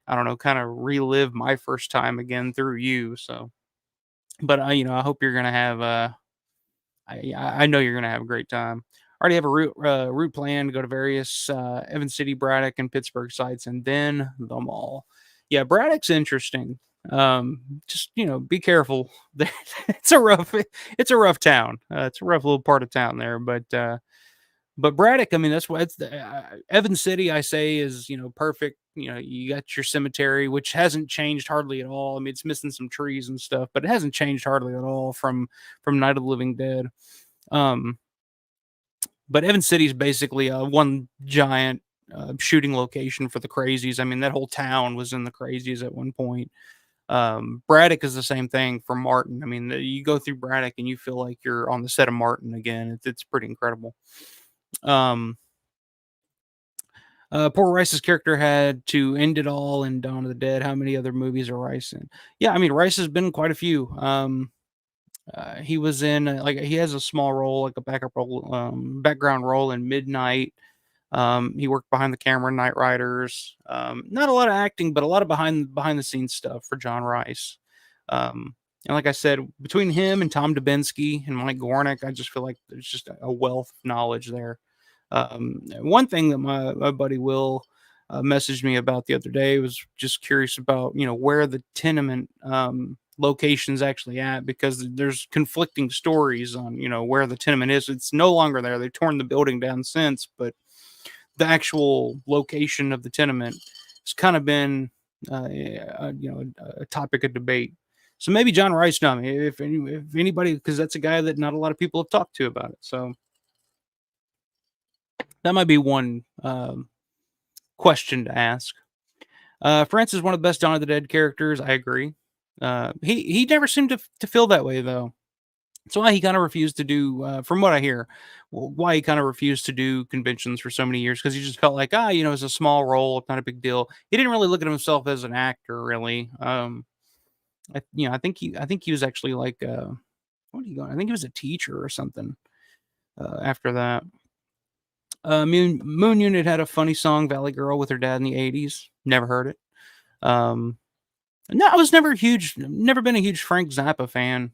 I don't know, kind of relive my first time again through you. So, but I hope you're gonna have I know you're gonna have a great time. I already have a route plan to go to various Evans City, Braddock, and Pittsburgh sites, and then the mall. Yeah, Braddock's interesting. Just be careful. it's a rough it's a rough town. It's a rough little part of town there, but Braddock, I mean, that's why it's the Evans City, I say, is, perfect. You got your cemetery, which hasn't changed hardly at all. I mean, it's missing some trees and stuff, but it hasn't changed hardly at all from Night of the Living Dead. Um, but Evans City is basically one giant shooting location for the crazies. I mean, that whole town was in the crazies at one point. Braddock is the same thing for Martin. I mean, you go through Braddock and you feel like you're on the set of Martin again. It's pretty incredible. Um, Poor Rice's character had to end it all in Dawn of the Dead. How many other movies are Rice in? Yeah, I mean, Rice has been in quite a few. He was in like he has a small role, like a backup role, background role in Midnight. He worked behind the camera in Night Riders. Not a lot of acting, but a lot of behind the scenes stuff for John Rice. And like I said, between him and Tom Dubinsky and Mike Gornick, I just feel like there's just a wealth of knowledge there. One thing that my buddy Will messaged me about the other day was just curious about where the tenement location's actually at, because there's conflicting stories on where the tenement is. It's no longer there. They've torn the building down since, but the actual location of the tenement has kind of been a topic of debate. So maybe John Rice, know me if anybody, because that's a guy that not a lot of people have talked to about it. So that might be one question to ask. Francis is one of the best Dawn of the Dead characters. I agree. He never seemed to feel that way though. That's why he kind of refused to do, from what I hear, why he kind of refused to do conventions for so many years, because he just felt like it's a small role, it's not a big deal. He didn't really look at himself as an actor, really. I think he was actually like, what are you going? I think he was a teacher or something. After that. Moon Unit had a funny song, Valley Girl, with her dad in the 80s. Never heard it. No, I was never been a huge Frank Zappa fan.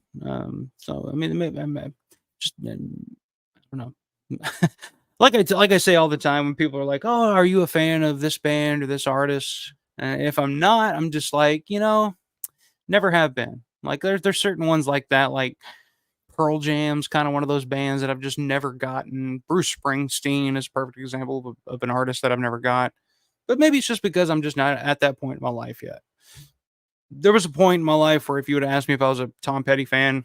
So, I mean, just, I don't know. like I say all the time when people are like, "Oh, are you a fan of this band or this artist?" If I'm not, I'm just like, never have been. Like, there's certain ones like that, like Pearl Jam's kind of one of those bands that I've just never gotten. Bruce Springsteen is a perfect example of an artist that I've never got. But maybe it's just because I'm just not at that point in my life yet. There was a point in my life where if you would have asked me if I was a Tom Petty fan,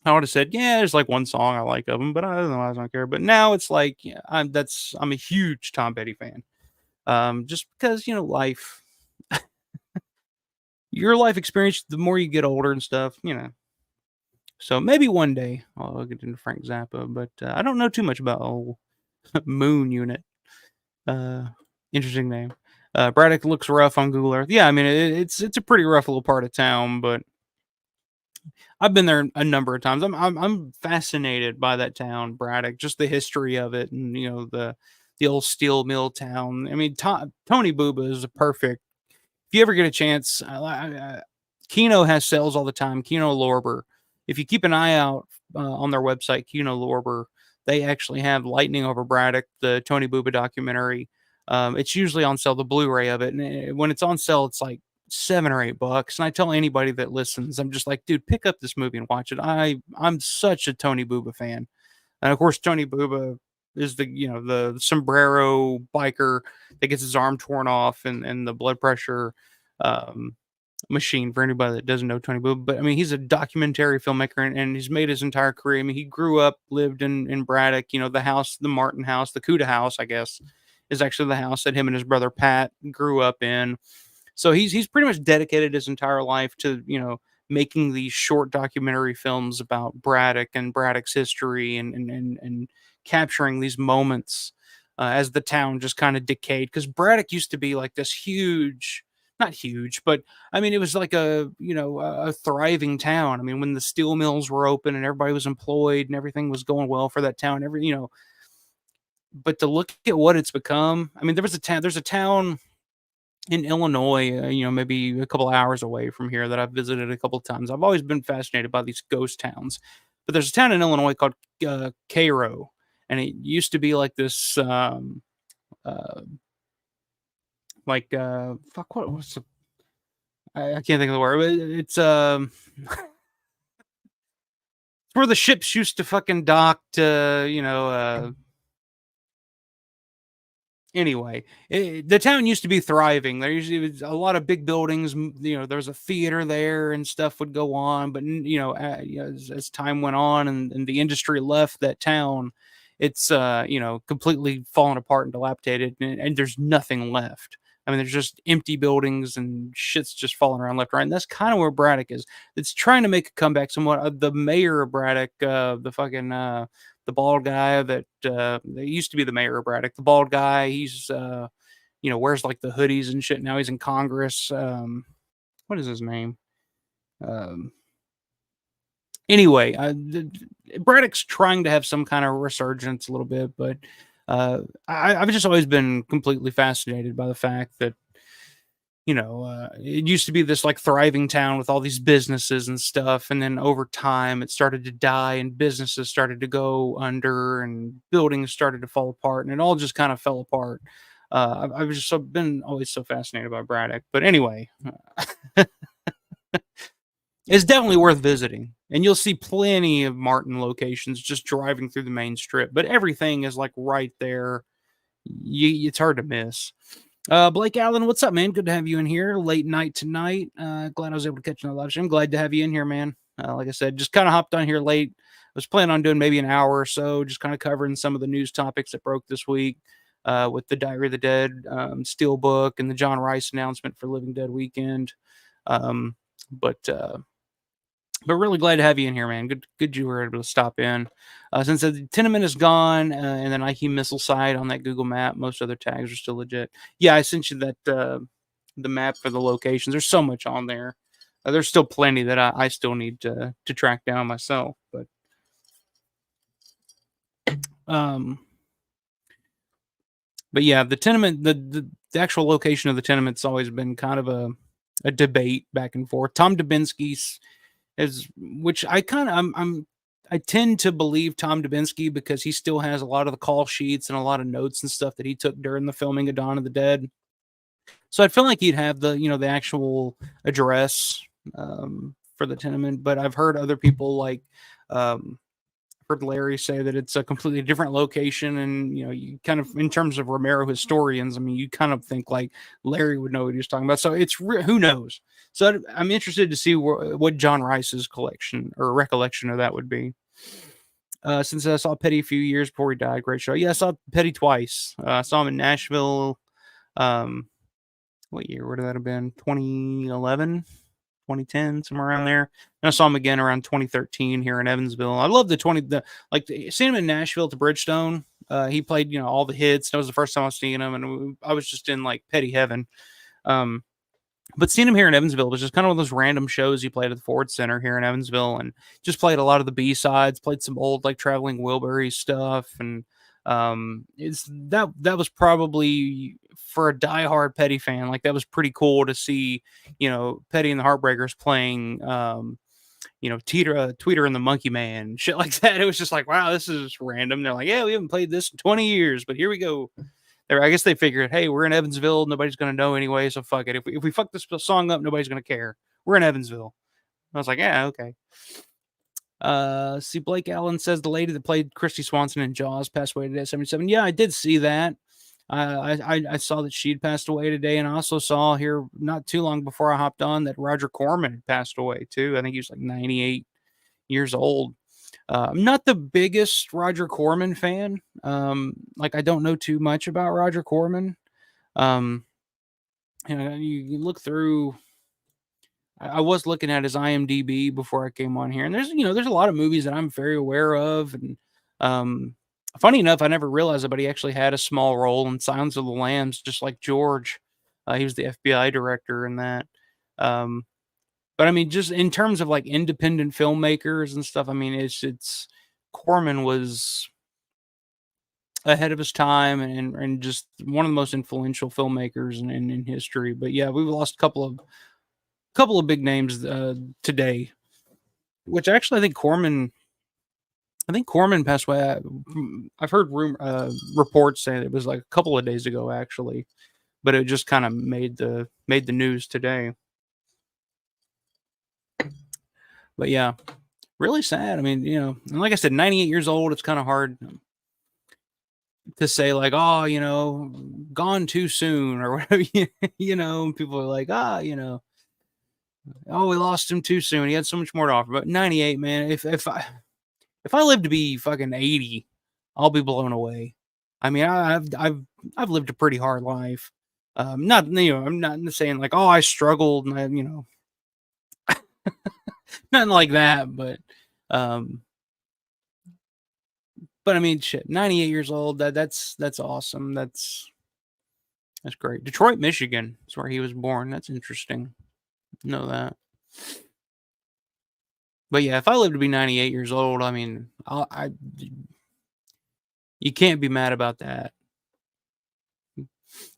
I would have said, yeah, there's like one song I like of him, but I don't know, I don't care. But now it's like, yeah, I'm a huge Tom Petty fan. Just because, life, your life experience, the more you get older and stuff. So maybe one day I'll get into Frank Zappa, but I don't know too much about old Moon Unit. Interesting name. Braddock looks rough on Google Earth. Yeah, I mean it's a pretty rough little part of town, but I've been there a number of times. I'm fascinated by that town, Braddock, just the history of it, and the old steel mill town. I mean, Tony Booba is a perfect. If you ever get a chance, Kino has sales all the time. Kino Lorber. If you keep an eye out on their website, Kino Lorber, they actually have Lightning Over Braddock, the Tony Booba documentary. It's usually on sale, the Blu-ray of it, and when it's on sale, it's like $7 or $8. And I tell anybody that listens, I'm just like, dude, pick up this movie and watch it. I'm such a Tony Booba fan, and of course, Tony Booba is the sombrero biker that gets his arm torn off and the blood pressure. machine for anybody that doesn't know Tony Boob. But I mean, he's a documentary filmmaker, and he's made his entire career. I mean, he grew up, lived in Braddock. You know, the house, the Martin house, the Cuda house, I guess, is actually the house that him and his brother Pat grew up in. So he's pretty much dedicated his entire life to, making these short documentary films about Braddock and Braddock's history, and capturing these moments as the town just kind of decayed. Because Braddock used to be like this huge, not huge, but I mean, it was like a thriving town. I mean, when the steel mills were open and everybody was employed and everything was going well for that town, but to look at what it's become, I mean, there's a town in Illinois, maybe a couple hours away from here that I've visited a couple times. I've always been fascinated by these ghost towns, but there's a town in Illinois called Cairo, and it used to be like this, uh, fuck, what was the? I can't think of the word. It's where the ships used to fucking dock to, anyway, the town used to be thriving. There usually was a lot of big buildings. There was a theater there and stuff would go on. But as time went on and the industry left that town, it's completely fallen apart and dilapidated, and there's nothing left. I mean, there's just empty buildings and shit's just falling around left, right. And that's kind of where Braddock is. It's trying to make a comeback somewhat. The mayor of Braddock, the bald guy that used to be the mayor of Braddock, the bald guy, he's wears like the hoodies and shit. Now he's in Congress. What is his name? Anyway, Braddock's trying to have some kind of resurgence a little bit, but I've just always been completely fascinated by the fact that it used to be this like thriving town with all these businesses and stuff. And then over time it started to die and businesses started to go under and buildings started to fall apart and it all just kind of fell apart. I've just been always so fascinated by Braddock. But anyway, it's definitely worth visiting. And you'll see plenty of Martin locations just driving through the main strip. But everything is like right there. It's hard to miss. Blake Allen, what's up, man? Good to have you in here. Late night tonight. Glad I was able to catch you on the live stream. Glad to have you in here, man. Like I said, just kind of hopped on here late. I was planning on doing maybe an hour or so, just kind of covering some of the news topics that broke this week with the Diary of the Dead, Steelbook, and the John Rice announcement for Living Dead Weekend. But really glad to have you in here, man. Good you were able to stop in. Since the tenement is gone, and then Nike missile site on that Google map, most other tags are still legit. Yeah, I sent you that the map for the locations. There's so much on there. There's still plenty that I still need to track down myself. But yeah, the tenement, the actual location of the tenement's always been kind of a debate back and forth. Tom Dubinsky's which I kind of I tend to believe Tom Dubinsky because he still has a lot of the call sheets and a lot of notes and stuff that he took during the filming of Dawn of the Dead. So I feel like he'd have the actual address for the tenement. But I've heard other people like heard Larry say that it's a completely different location, and you kind of, in terms of Romero historians, I mean, you kind of think like Larry would know what he was talking about. So it's who knows. So I'm interested to see what John Rice's collection or recollection of that would be. Since I saw Petty a few years before he died, great show. Yeah, I saw Petty twice. I saw him in Nashville. What year would that have been? 2011. 2010, somewhere around there. And I saw him again around 2013 here in Evansville. I love seeing him in Nashville at the Bridgestone. He played, all the hits. That was the first time I was seeing him, and I was just in like Petty heaven. But seeing him here in Evansville was just kind of one of those random shows he played at the Ford Center here in Evansville, and just played a lot of the B-sides, played some old like Traveling Wilburys stuff, and that was probably, for a diehard Petty fan, like that was pretty cool to see, Petty and the Heartbreakers playing, Tweeter and the Monkey Man, shit like that. It was just like, wow, this is random. They're like, yeah, we haven't played this in 20 years, but here we go. I guess they figured, hey, we're in Evansville, nobody's gonna know anyway, so fuck it. If we fuck this song up, nobody's gonna care. We're in Evansville. I was like, yeah, okay. See, Blake Allen says the lady that played Christy Swanson in Jaws passed away today at 77. Yeah, I did see that. I saw that she'd passed away today, and I also saw here not too long before I hopped on that Roger Corman had passed away too. I think he was like 98 years old. I'm not the biggest Roger Corman fan. Like I don't know too much about Roger Corman. Um, you look through. I was looking at his IMDb before I came on here, and there's a lot of movies that I'm very aware of, and um, funny enough, I never realized it, but he actually had a small role in Silence of the Lambs, just like George. He was the FBI director in that. Um, but I mean, just in terms of like independent filmmakers and stuff, I mean, it's Corman was ahead of his time and just one of the most influential filmmakers in history. But yeah, we've lost a couple of big names today, which actually I think Corman passed away. I've heard reports saying it was like a couple of days ago actually, but it just kind of made the news today. But yeah, really sad. I mean, and like I said, 98 years old. It's kind of hard to say like, oh, gone too soon or whatever. People are like, oh, we lost him too soon. He had so much more to offer. But 98, man. If I live to be fucking 80, I'll be blown away. I mean, I've lived a pretty hard life. Not I'm not saying like, oh, I struggled, and nothing like that. Um, but I mean, shit, 98 years old. That's awesome. That's great. Detroit, Michigan is where he was born. That's interesting. Know that. But yeah, if I live to be 98 years old, I mean, you can't be mad about that.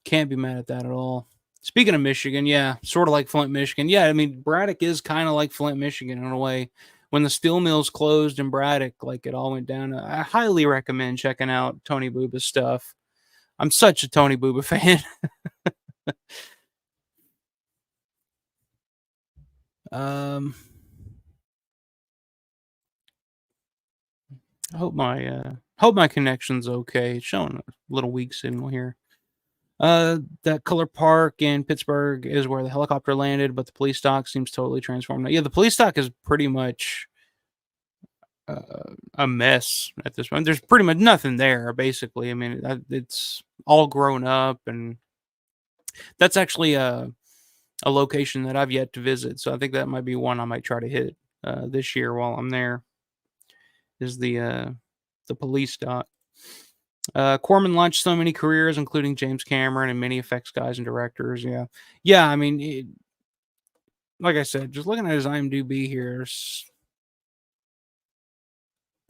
Can't be mad at that at all. Speaking of Michigan, yeah, sort of like Flint, Michigan. Yeah, I mean, Braddock is kind of like Flint, Michigan in a way. When the steel mills closed in Braddock, like it all went down. I highly recommend checking out Tony Booba's stuff. I'm such a Tony Booba fan. um, I hope my connection's okay. It's showing a little weak signal here. That Color Park in Pittsburgh is where the helicopter landed, but the police stock seems totally transformed. Yeah, the police stock is pretty much a mess at this point. There's pretty much nothing there, basically. I mean, it's all grown up, and that's actually a location that I've yet to visit. So I think that might be one I might try to hit this year while I'm there. Is the police stock. Corman launched so many careers, including James Cameron and many effects guys and directors. Yeah, yeah. I mean, like I said, just looking at his IMDb here,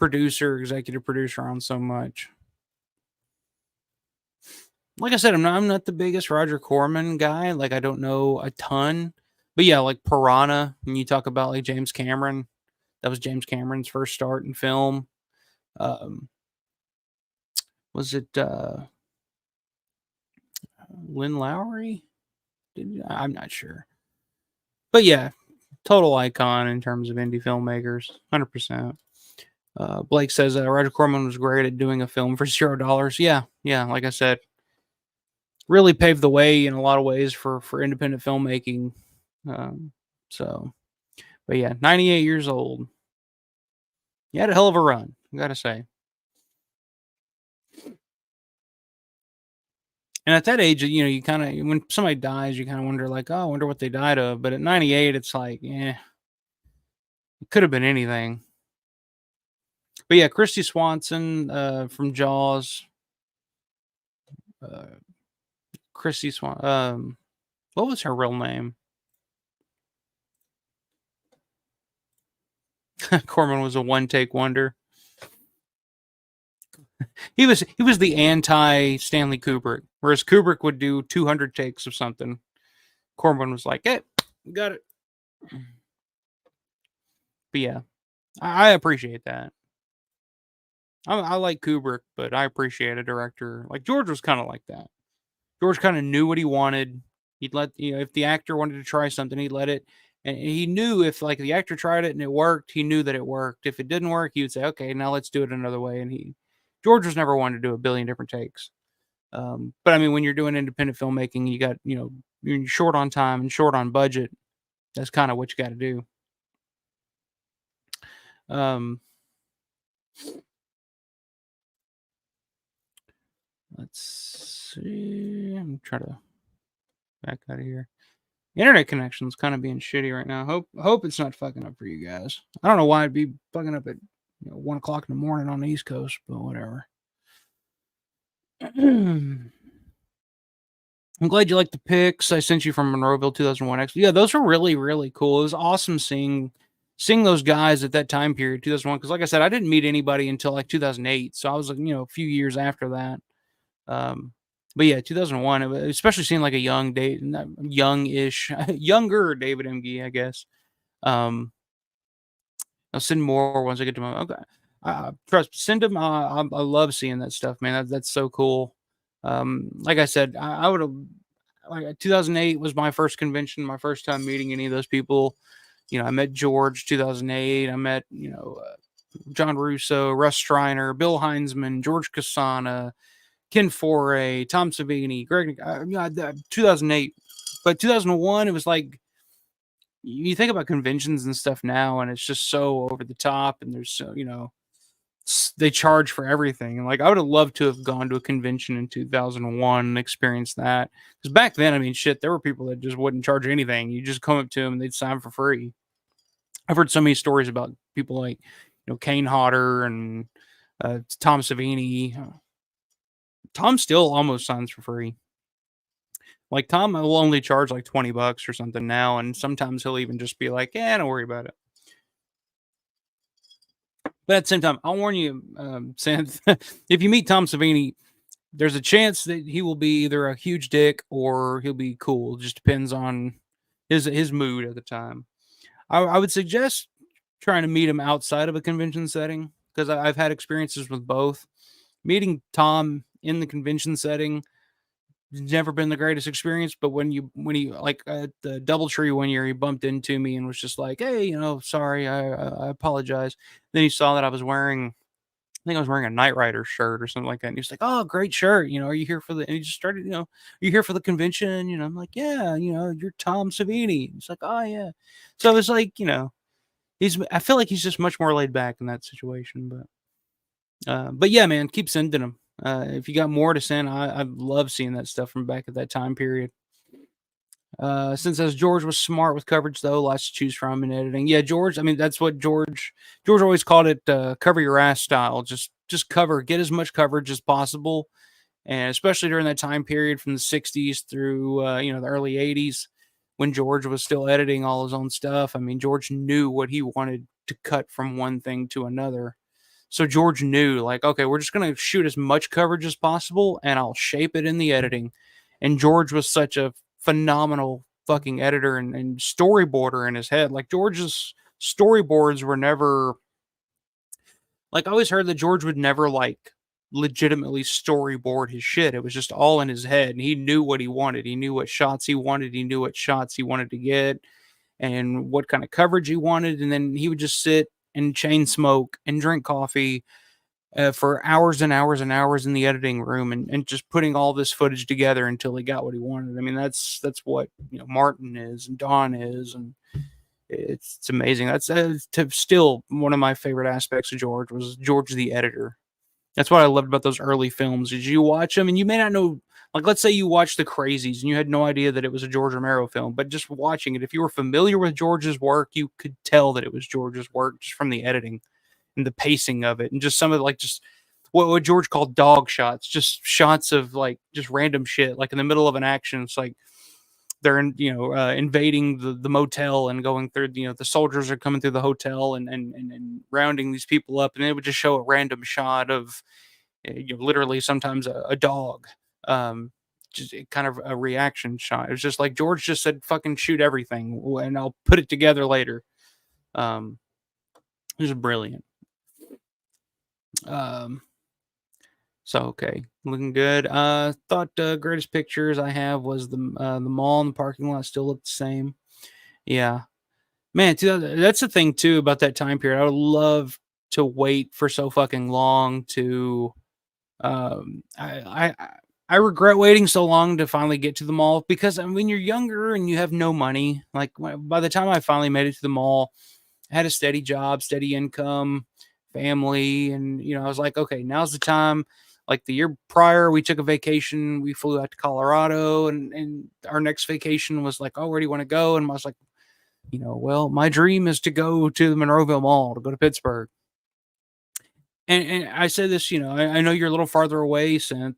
executive producer on so much. Like I said, I'm not the biggest Roger Corman guy. Like I don't know a ton, but yeah, like Piranha. When you talk about like James Cameron, that was James Cameron's first start in film. Um, was it Lynn Lowry? I'm not sure, but yeah, total icon in terms of indie filmmakers, 100%. Blake says Roger Corman was great at doing a film for $0. Yeah, yeah. Like I said, really paved the way in a lot of ways for independent filmmaking. So, but yeah, 98 years old. You had a hell of a run, I gotta say. And at that age, you kind of when somebody dies, you kind of wonder like, oh, I wonder what they died of. But at 98, it's like, yeah, it could have been anything. But yeah, Christy Swanson from Jaws. Uh, Christy Swan. What was her real name? Corman was a one-take wonder. He was the anti Stanley Kubrick, whereas Kubrick would do 200 takes of something. Corman was like, "Hey, got it." But yeah, I appreciate that. I like Kubrick, but I appreciate a director like George was kind of like that. George kind of knew what he wanted. He'd let if the actor wanted to try something, he'd let it, and he knew if like the actor tried it and it worked, he knew that it worked. If it didn't work, he would say, "Okay, now let's do it another way." And George was never one to do a billion different takes. But I mean, when you're doing independent filmmaking, you got, you're short on time and short on budget. That's kind of what you got to do. Um, let's see. I'm trying to back out of here. Internet connection's kind of being shitty right now. Hope it's not fucking up for you guys. I don't know why it'd be fucking up at 1 o'clock in the morning on the East Coast, but whatever. I'm glad you like the pics I sent you from Monroeville 2001 X. Yeah, those were really, really cool. It was awesome seeing those guys at that time period, 2001. Because like I said, I didn't meet anybody until like 2008, so I was like, a few years after that. But yeah, 2001, especially seeing like a youngish, younger David McGee, I guess. I'll send more once I get to my. Okay, send them. I love seeing that stuff, man. That's so cool. Like I said, I would have. Like 2008 was my first convention, my first time meeting any of those people. I met George 2008. I met John Russo, Russ Striner, Bill Heinzman, George Casana, Ken Foray, Tom Savini, Greg. 2008, but 2001, it was like you think about conventions and stuff now, and it's just so over the top, and there's so they charge for everything. And like I would have loved to have gone to a convention in 2001 and experienced that, because back then, I mean, shit, there were people that just wouldn't charge anything. You just come up to them and they'd sign for free. I've heard so many stories about people like Kane Hodder and Tom Savini. Tom still almost signs for free. Like Tom will only charge like $20 or something now, and sometimes he'll even just be like, "Yeah, don't worry about it." But at the same time, I'll warn you, Santh, if you meet Tom Savini, there's a chance that he will be either a huge dick or he'll be cool. It just depends on his mood at the time. I would suggest trying to meet him outside of a convention setting, because I've had experiences with both. Meeting Tom in the convention setting, never been the greatest experience, but when he like at the DoubleTree one year, he bumped into me and was just like, "Hey, sorry, I apologize." Then he saw that I think I was wearing a Knight Rider shirt or something like that, and he was like, "Oh, great shirt, are you here for the?" And he just started, "Are you here for the convention?" I'm like, "Yeah, you're Tom Savini." He's like, "Oh yeah." So it's like, I feel like he's just much more laid back in that situation, but yeah, man, keep sending them. If you got more to send, I love seeing that stuff from back at that time period. Since as George was smart with coverage, though, lots to choose from in editing. Yeah, George. I mean, that's what George always called it. Cover your ass style. Just cover, get as much coverage as possible, and especially during that time period from the '60s through the early '80s, when George was still editing all his own stuff. I mean, George knew what he wanted to cut from one thing to another. So George knew, like, okay, we're just going to shoot as much coverage as possible and I'll shape it in the editing. And George was such a phenomenal fucking editor and storyboarder in his head. Like, George's storyboards were never, like, I always heard that George would never, like, legitimately storyboard his shit. It was just all in his head, and he knew what he wanted. He knew what shots he wanted. He knew what shots he wanted to get and what kind of coverage he wanted. And then he would just sit and chain smoke and drink coffee for hours and hours and hours in the editing room, and just putting all this footage together until he got what he wanted. I mean, that's what Martin is and Don is, and it's amazing. That's still one of my favorite aspects of George was George the editor. That's what I loved about those early films. Is you watch them and you may not know, like, let's say you watched The Crazies and you had no idea that it was a George Romero film, but just watching it, if you were familiar with George's work, you could tell that it was George's work just from the editing and the pacing of it, and just some of like just what George called dog shots, just shots of like just random shit, like in the middle of an action. It's like they're invading the motel and going through, the soldiers are coming through the hotel and rounding these people up, and it would just show a random shot of literally sometimes a dog, just kind of a reaction shot. It was just like George just said, "Fucking shoot everything, and I'll put it together later." It was brilliant. So okay, looking good. Thought greatest pictures I have was the mall and the parking lot still look the same. Yeah, man, that's the thing too about that time period. I would love to wait for so fucking long to. I I regret waiting so long to finally get to the mall because when you're younger and you have no money, like by the time I finally made it to the mall, I had a steady job, steady income, family, and I was like, okay, now's the time. Like the year prior, we took a vacation. We flew out to Colorado, and our next vacation was like, oh, where do you want to go? And I was like, well, my dream is to go to the Monroeville Mall, to go to Pittsburgh. And I said this, I know you're a little farther away, Synth.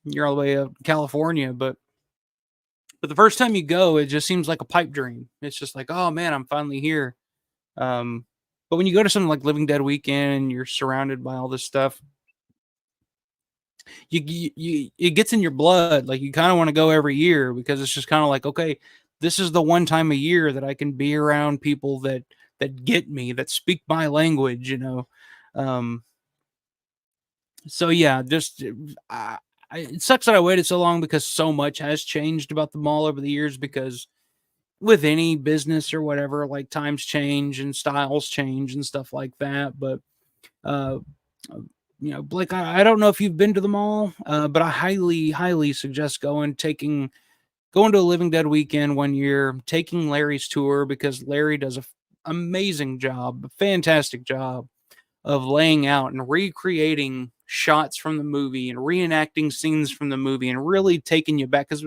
You're all the way up in California, but the first time you go, it just seems like a pipe dream. It's just like, oh man, I'm finally here. Um, but when you go to something like Living Dead Weekend and you're surrounded by all this stuff, it gets in your blood. Like you kind of want to go every year because it's just kind of like, okay, this is the one time a year that I can be around people that get me, that speak my language. Um, so yeah, just it sucks that I waited so long because so much has changed about the mall over the years. Because with any business or whatever, like times change and styles change and stuff like that. But uh, Blake, I don't know if you've been to the mall, but I highly, highly suggest going to a Living Dead weekend one year, taking Larry's tour because Larry does a amazing job, a fantastic job of laying out and recreating shots from the movie and reenacting scenes from the movie and really taking you back. Because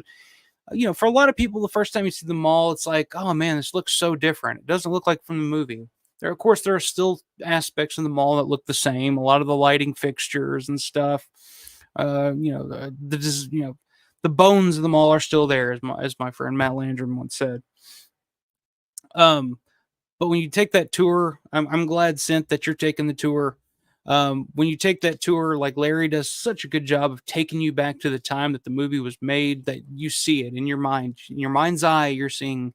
for a lot of people, the first time you see the mall, it's like, oh man, this looks so different. It doesn't look like from the movie. Of course, there are still aspects in the mall that look the same. A lot of the lighting fixtures and stuff, the bones of the mall are still there, as my friend Matt Landrum once said. Um, but when you take that tour, I'm glad, Sint, that you're taking the tour. When you take that tour, like Larry does such a good job of taking you back to the time that the movie was made, that you see it in your mind, in your mind's eye, you're seeing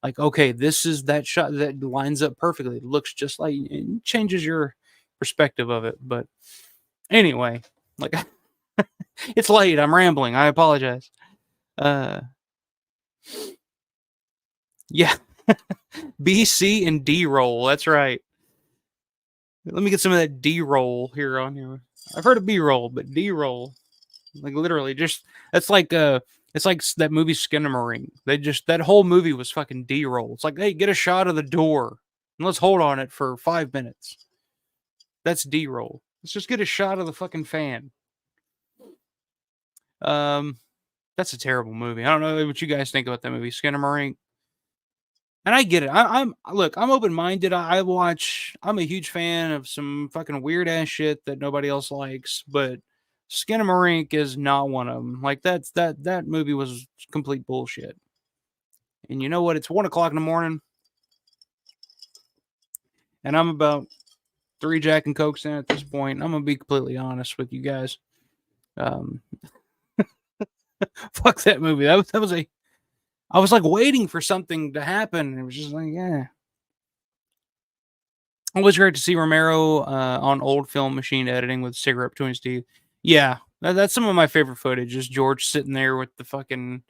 like, okay, this is that shot that lines up perfectly. It looks just like, it changes your perspective of it. But anyway, like it's late. I'm rambling. I apologize. Uh, yeah, B, C, and D roll. That's right. Let me get some of that D roll here on here. I've heard of B roll, but D roll, like literally, just it's like that movie Skinamarink. That whole movie was fucking D roll. It's like, hey, get a shot of the door and let's hold on it for 5 minutes. That's D roll. Let's just get a shot of the fucking fan. Um, that's a terrible movie. I don't know what you guys think about that movie, Skinamarink. And I get it. Look, I'm open minded. I watch. I'm a huge fan of some fucking weird ass shit that nobody else likes, but Skinamarink is not one of them. Like that movie was complete bullshit. And you know what? It's 1 o'clock in the morning, and I'm about 3 Jack and Cokes in at this point. I'm gonna be completely honest with you guys. Um, fuck that movie. That was a. I was like waiting for something to happen, and it was just like, yeah. It was great to see Romero on old film machine editing with a cigarette between his teeth. Yeah, that's some of my favorite footage. Just George sitting there with the fucking,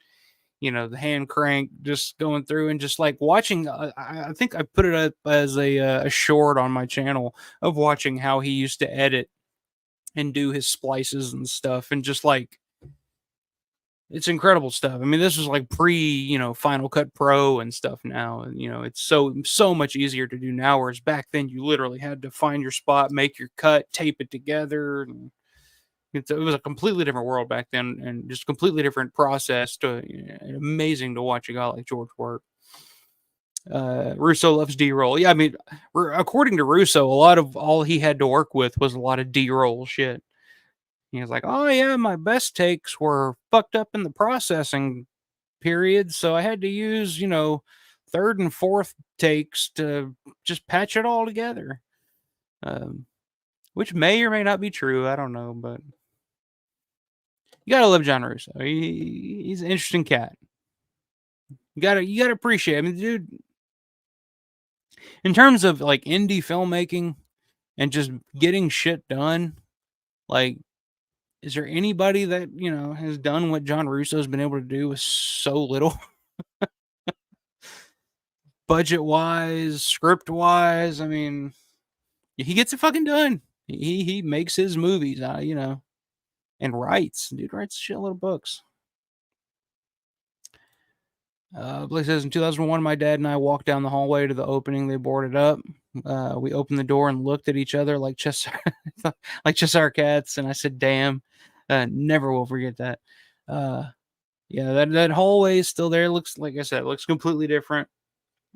the hand crank, just going through and just like watching. I think I put it up as a short on my channel of watching how he used to edit and do his splices and stuff, and just like it's incredible stuff. I mean, this was like Final Cut Pro and stuff now. And, it's so much easier to do now. Whereas back then, you literally had to find your spot, make your cut, tape it together. And it was a completely different world back then, and just completely different process. Amazing to watch a guy like George work. Russo loves D-roll. Yeah, I mean, according to Russo, a lot of all he had to work with was a lot of D-roll shit. He was like, oh yeah, my best takes were fucked up in the processing period, so I had to use, third and fourth takes to just patch it all together. Which may or may not be true. I don't know, but you gotta love John Russo. He's an interesting cat. You gotta appreciate. I mean, dude, in terms of like indie filmmaking and just getting shit done, like, is there anybody that, has done what John Russo's been able to do with so little? Budget wise, script wise, I mean, he gets it fucking done. He makes his movies, and writes. Dude writes a shitload of books. Blake says, in 2001, my dad and I walked down the hallway to the opening. They boarded up. We opened the door and looked at each other like like Cheshire cats. And I said, damn, never will forget that. Yeah, that hallway is still there. It looks, like I said, it looks completely different.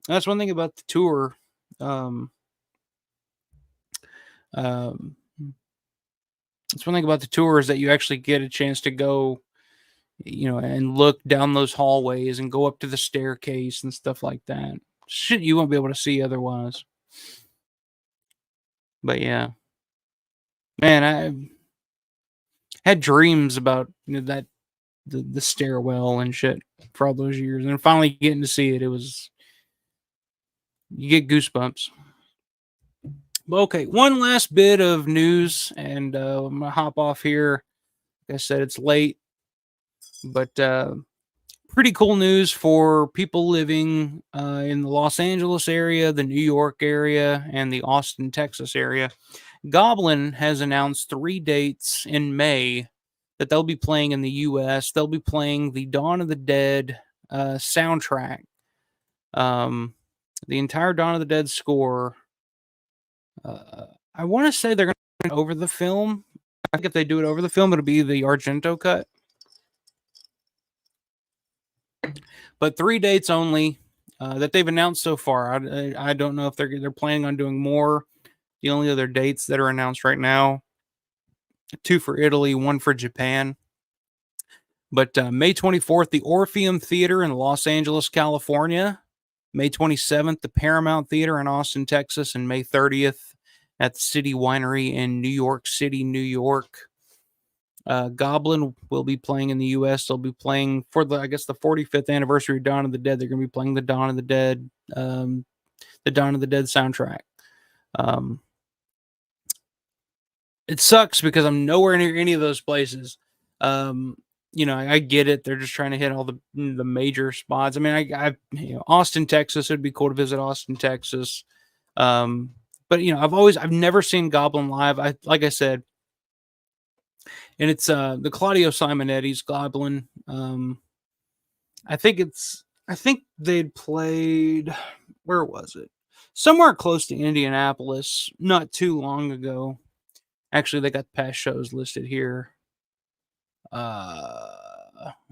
That's one thing about the tour. Um, that's one thing about the tour is that you actually get a chance to go, and look down those hallways and go up to the staircase and stuff like that. Shit, you won't be able to see otherwise. But yeah, man, I had dreams about that the stairwell and shit for all those years, and finally getting to see it, you get goosebumps. But okay, one last bit of news, and I'm gonna hop off here. Like I said, it's late, but pretty cool news for people living in the Los Angeles area, the New York area, and the Austin, Texas area. Goblin has announced 3 dates in May that they'll be playing in the US. They'll be playing the Dawn of the Dead soundtrack. The entire Dawn of the Dead score. I want to say they're going to over the film. I think if they do it over the film, it'll be the Argento cut. But 3 dates only that they've announced so far. I don't know if they're planning on doing more. The only other dates that are announced right now, 2 for Italy, 1 for Japan. But May 24th, the Orpheum Theater in Los Angeles, California. May 27th, the Paramount Theater in Austin, Texas. And May 30th at the City Winery in New York City, New York. Goblin will be playing in the U.S. They'll be playing for the 45th anniversary of Dawn of the Dead. They're going to be playing the Dawn of the Dead soundtrack. It sucks because I'm nowhere near any of those places. I get it. They're just trying to hit all the major spots. I mean, Austin, Texas. It'd be cool to visit Austin, Texas. But I've never seen Goblin live. Like I said, and it's the Claudio Simonetti's Goblin. I think they'd played, where was it? Somewhere close to Indianapolis not too long ago. Actually, they got past shows listed here. Let's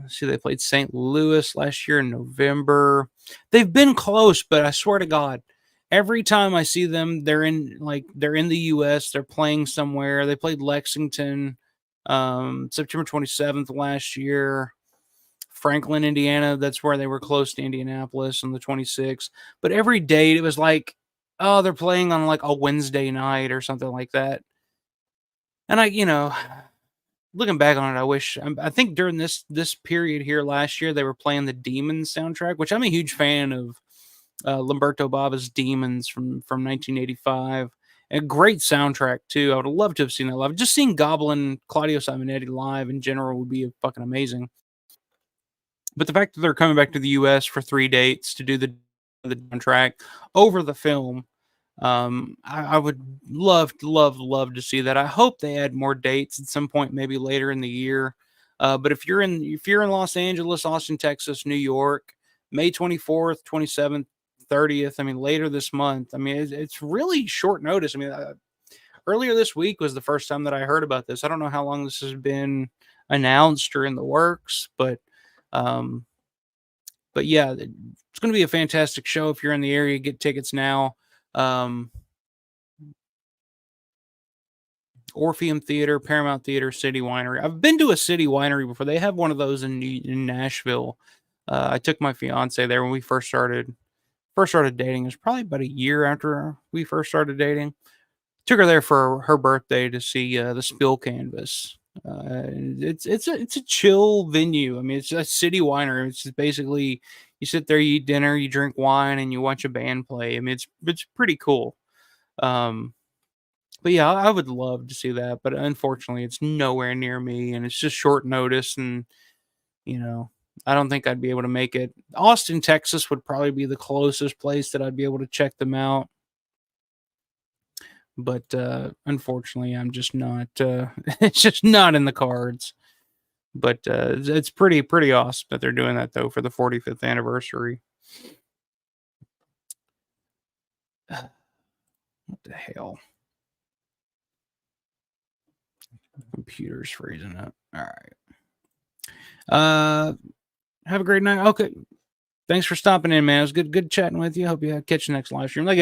see, they played St. Louis last year in November. They've been close, but I swear to God, every time I see them, they're in the US, they're playing somewhere. They played Lexington September 27th last year. Franklin, Indiana, that's where they were close to Indianapolis on the 26th. But every date it was like, oh, they're playing on like a Wednesday night or something like that. And looking back on it, I think during this period here last year, they were playing the Demons soundtrack, which I'm a huge fan of. Lamberto Bava's Demons from 1985. A great soundtrack too. I would love to have seen that live. Just seeing Goblin, Claudio Simonetti live in general would be fucking amazing. But the fact that they're coming back to the U.S. for 3 dates to do the soundtrack over the film, I would love to see that. I hope they add more dates at some point, maybe later in the year. But if you're in Los Angeles, Austin, Texas, New York, May 24th, 27th, 30th, I mean, later this month. I mean, it's really short notice. I mean, earlier this week was the first time that I heard about this. I don't know how long this has been announced or in the works, but yeah, it's going to be a fantastic show. If you're in the area, get tickets now. Orpheum Theater, Paramount Theater, City Winery. I've been to a City Winery before. They have one of those in Nashville. I took my fiance there when we first started dating. It was probably about a year after we first started dating. Took her there for her birthday to see the Spill Canvas. It's a chill venue. I mean, it's a City Winery. It's just basically you sit there, you eat dinner, you drink wine, and you watch a band play. I mean, it's pretty cool. But yeah, I would love to see that, but unfortunately, it's nowhere near me, and it's just short notice, and I don't think I'd be able to make it. Austin, Texas would probably be the closest place that I'd be able to check them out. but unfortunately, I'm just not. It's just not in the cards. But it's pretty awesome that they're doing that though for the 45th anniversary. What the hell? Computer's freezing up. All right. Have a great night. Okay. Thanks for stopping in, man. It was good chatting with you. Hope you catch the next live stream. Like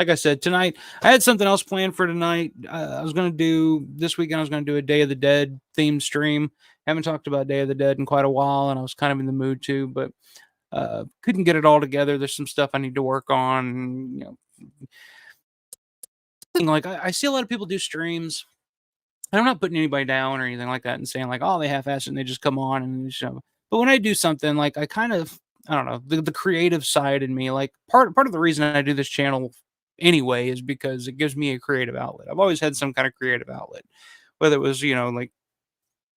I said, tonight I had something else planned for tonight. I was gonna do this weekend. I was gonna do a Day of the Dead themed stream. Haven't talked about Day of the Dead in quite a while, and I was kind of in the mood to, but couldn't get it all together. There's some stuff I need to work on. Like I see a lot of people do streams. And I'm not putting anybody down or anything like that and saying like, oh, they half-ass it and they just come on and show. But when I do something like I kind of, I don't know, the creative side in me, like part of the reason I do this channel anyway is because it gives me a creative outlet. I've always had some kind of creative outlet, whether it was, like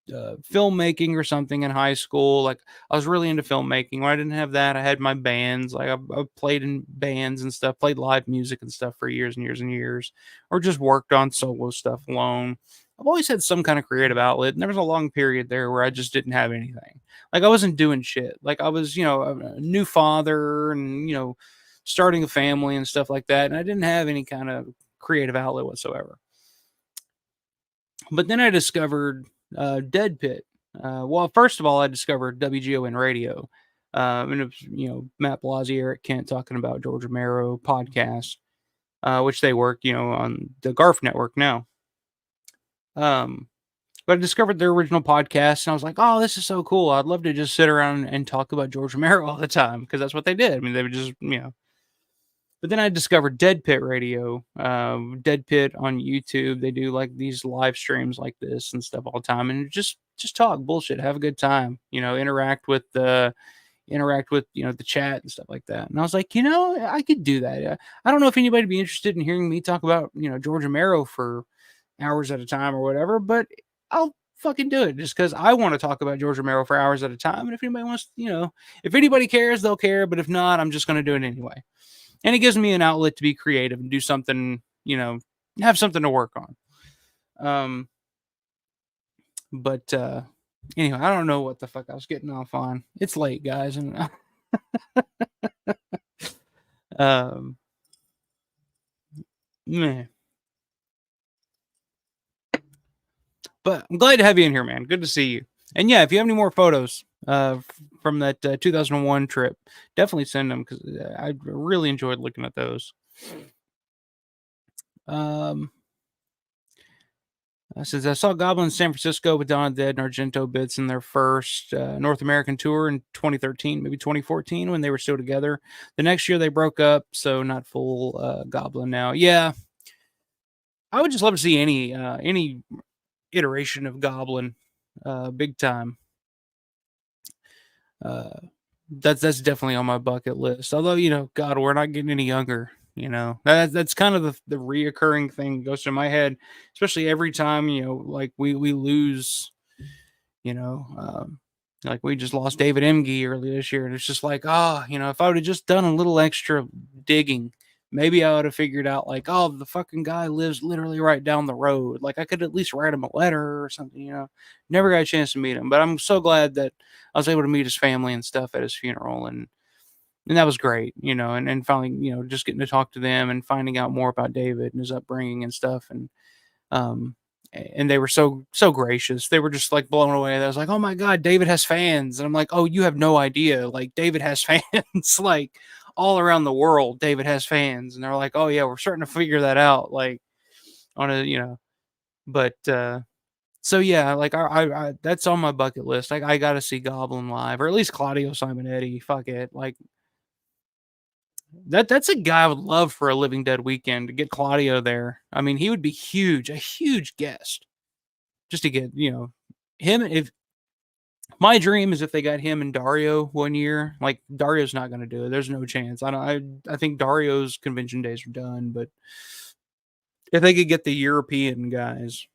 filmmaking or something in high school. Like I was really into filmmaking. When I didn't have that, I had my bands. Like I played in bands and stuff, played live music and stuff for years and years and years, or just worked on solo stuff alone. I've always had some kind of creative outlet. And there was a long period there where I just didn't have anything. Like I wasn't doing shit. Like I was, a new father and, starting a family and stuff like that. And I didn't have any kind of creative outlet whatsoever. But then I discovered Dead Pit. Well, first of all, I discovered WGON Radio. And it was, Matt Blasey, Eric Kent talking about George Romero podcast, which they work, on the Garf network now. But I discovered their original podcast and I was like, oh, this is so cool. I'd love to just sit around and talk about George Romero all the time because that's what they did. I mean, they would just, But then I discovered Dead Pit Radio, Dead Pit on YouTube. They do like these live streams like this and stuff all the time, and just talk bullshit, have a good time, interact with the the chat and stuff like that. And I was like, I could do that. I don't know if anybody would be interested in hearing me talk about George Romero for hours at a time or whatever, but I'll fucking do it just because I want to talk about George Romero for hours at a time. And if anybody wants, if anybody cares, they'll care. But if not, I'm just going to do it anyway. And it gives me an outlet to be creative and do something, have something to work on. But anyway, I don't know what the fuck I was getting off on. It's late, guys. And man. But I'm glad to have you in here, man. Good to see you. And yeah, if you have any more photos from that 2001 trip, definitely send them because I really enjoyed looking at those. Says I saw Goblin in San Francisco with Dawn of the Dead and Argento Bits in their first North American tour in 2013, maybe 2014 when they were still together. The next year they broke up, so not full Goblin now. Yeah, I would just love to see any iteration of Goblin, big time. That's definitely on my bucket list. Although God, we're not getting any younger. That's kind of the reoccurring thing that goes through my head, especially every time like we lose, like we just lost David Emge earlier this year, and it's just like if I would have just done a little extra digging, maybe I would have figured out like, oh, the fucking guy lives literally right down the road. Like I could at least write him a letter or something. Never got a chance to meet him, but I'm so glad that I was able to meet his family and stuff at his funeral, and that was great, and finally, just getting to talk to them and finding out more about David and his upbringing and stuff. And they were so gracious. They were just like blown away. I was like, oh my God, David has fans. And I'm like, oh, you have no idea. Like David has fans like all around the world. David has fans. And they're like, oh yeah, we're starting to figure that out. Like on a, but, so yeah, like I that's on my bucket list. I got to see Goblin live, or at least Claudio Simonetti. Fuck it. Like, that's a guy I would love for a Living Dead weekend to get Claudio there. I mean, he would be huge, a huge guest. Just to get, him. If my dream is if they got him and Dario one year, like Dario's not going to do it. There's no chance. I think Dario's convention days are done, but if they could get the European guys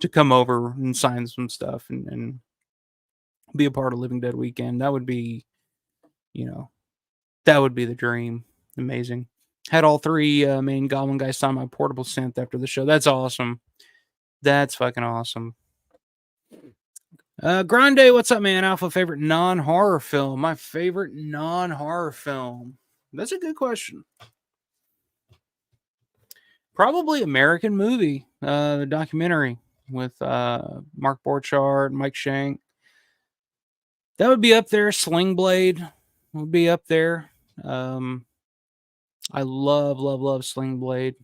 to come over and sign some stuff and be a part of Living Dead weekend, that would be, that would be the dream. Amazing. Had all three main Goblin guys sign my portable synth after the show. That's awesome. That's fucking awesome. Grande, what's up, man? Alpha, favorite non-horror film? My favorite non-horror film. That's a good question. Probably American Movie, the documentary with Mark Borchardt, Mike Shank. That would be up there. Sling Blade would be up there. I love Sling Blade.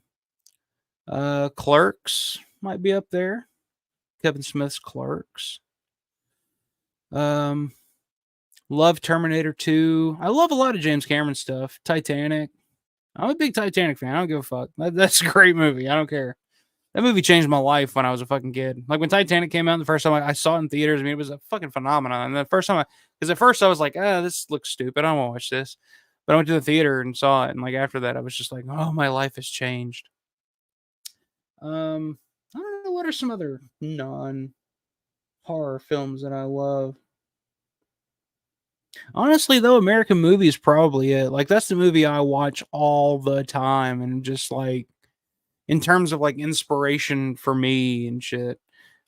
Clerks might be up there. Kevin Smith's Clerks. Love Terminator 2. I love a lot of James Cameron stuff. Titanic. I'm a big Titanic fan. I don't give a fuck. That's a great movie. I don't care. That movie changed my life when I was a fucking kid. Like when Titanic came out the first time I saw it in theaters, I mean, it was a fucking phenomenon. And the first time because at first I was like, this looks stupid. I don't want to watch this. But I went to the theater and saw it. And like after that, I was just like, oh, my life has changed. I don't know. What are some other non-horror films that I love? Honestly, though, American Movie is probably it. Like that's the movie I watch all the time, and just like in terms of like inspiration for me and shit.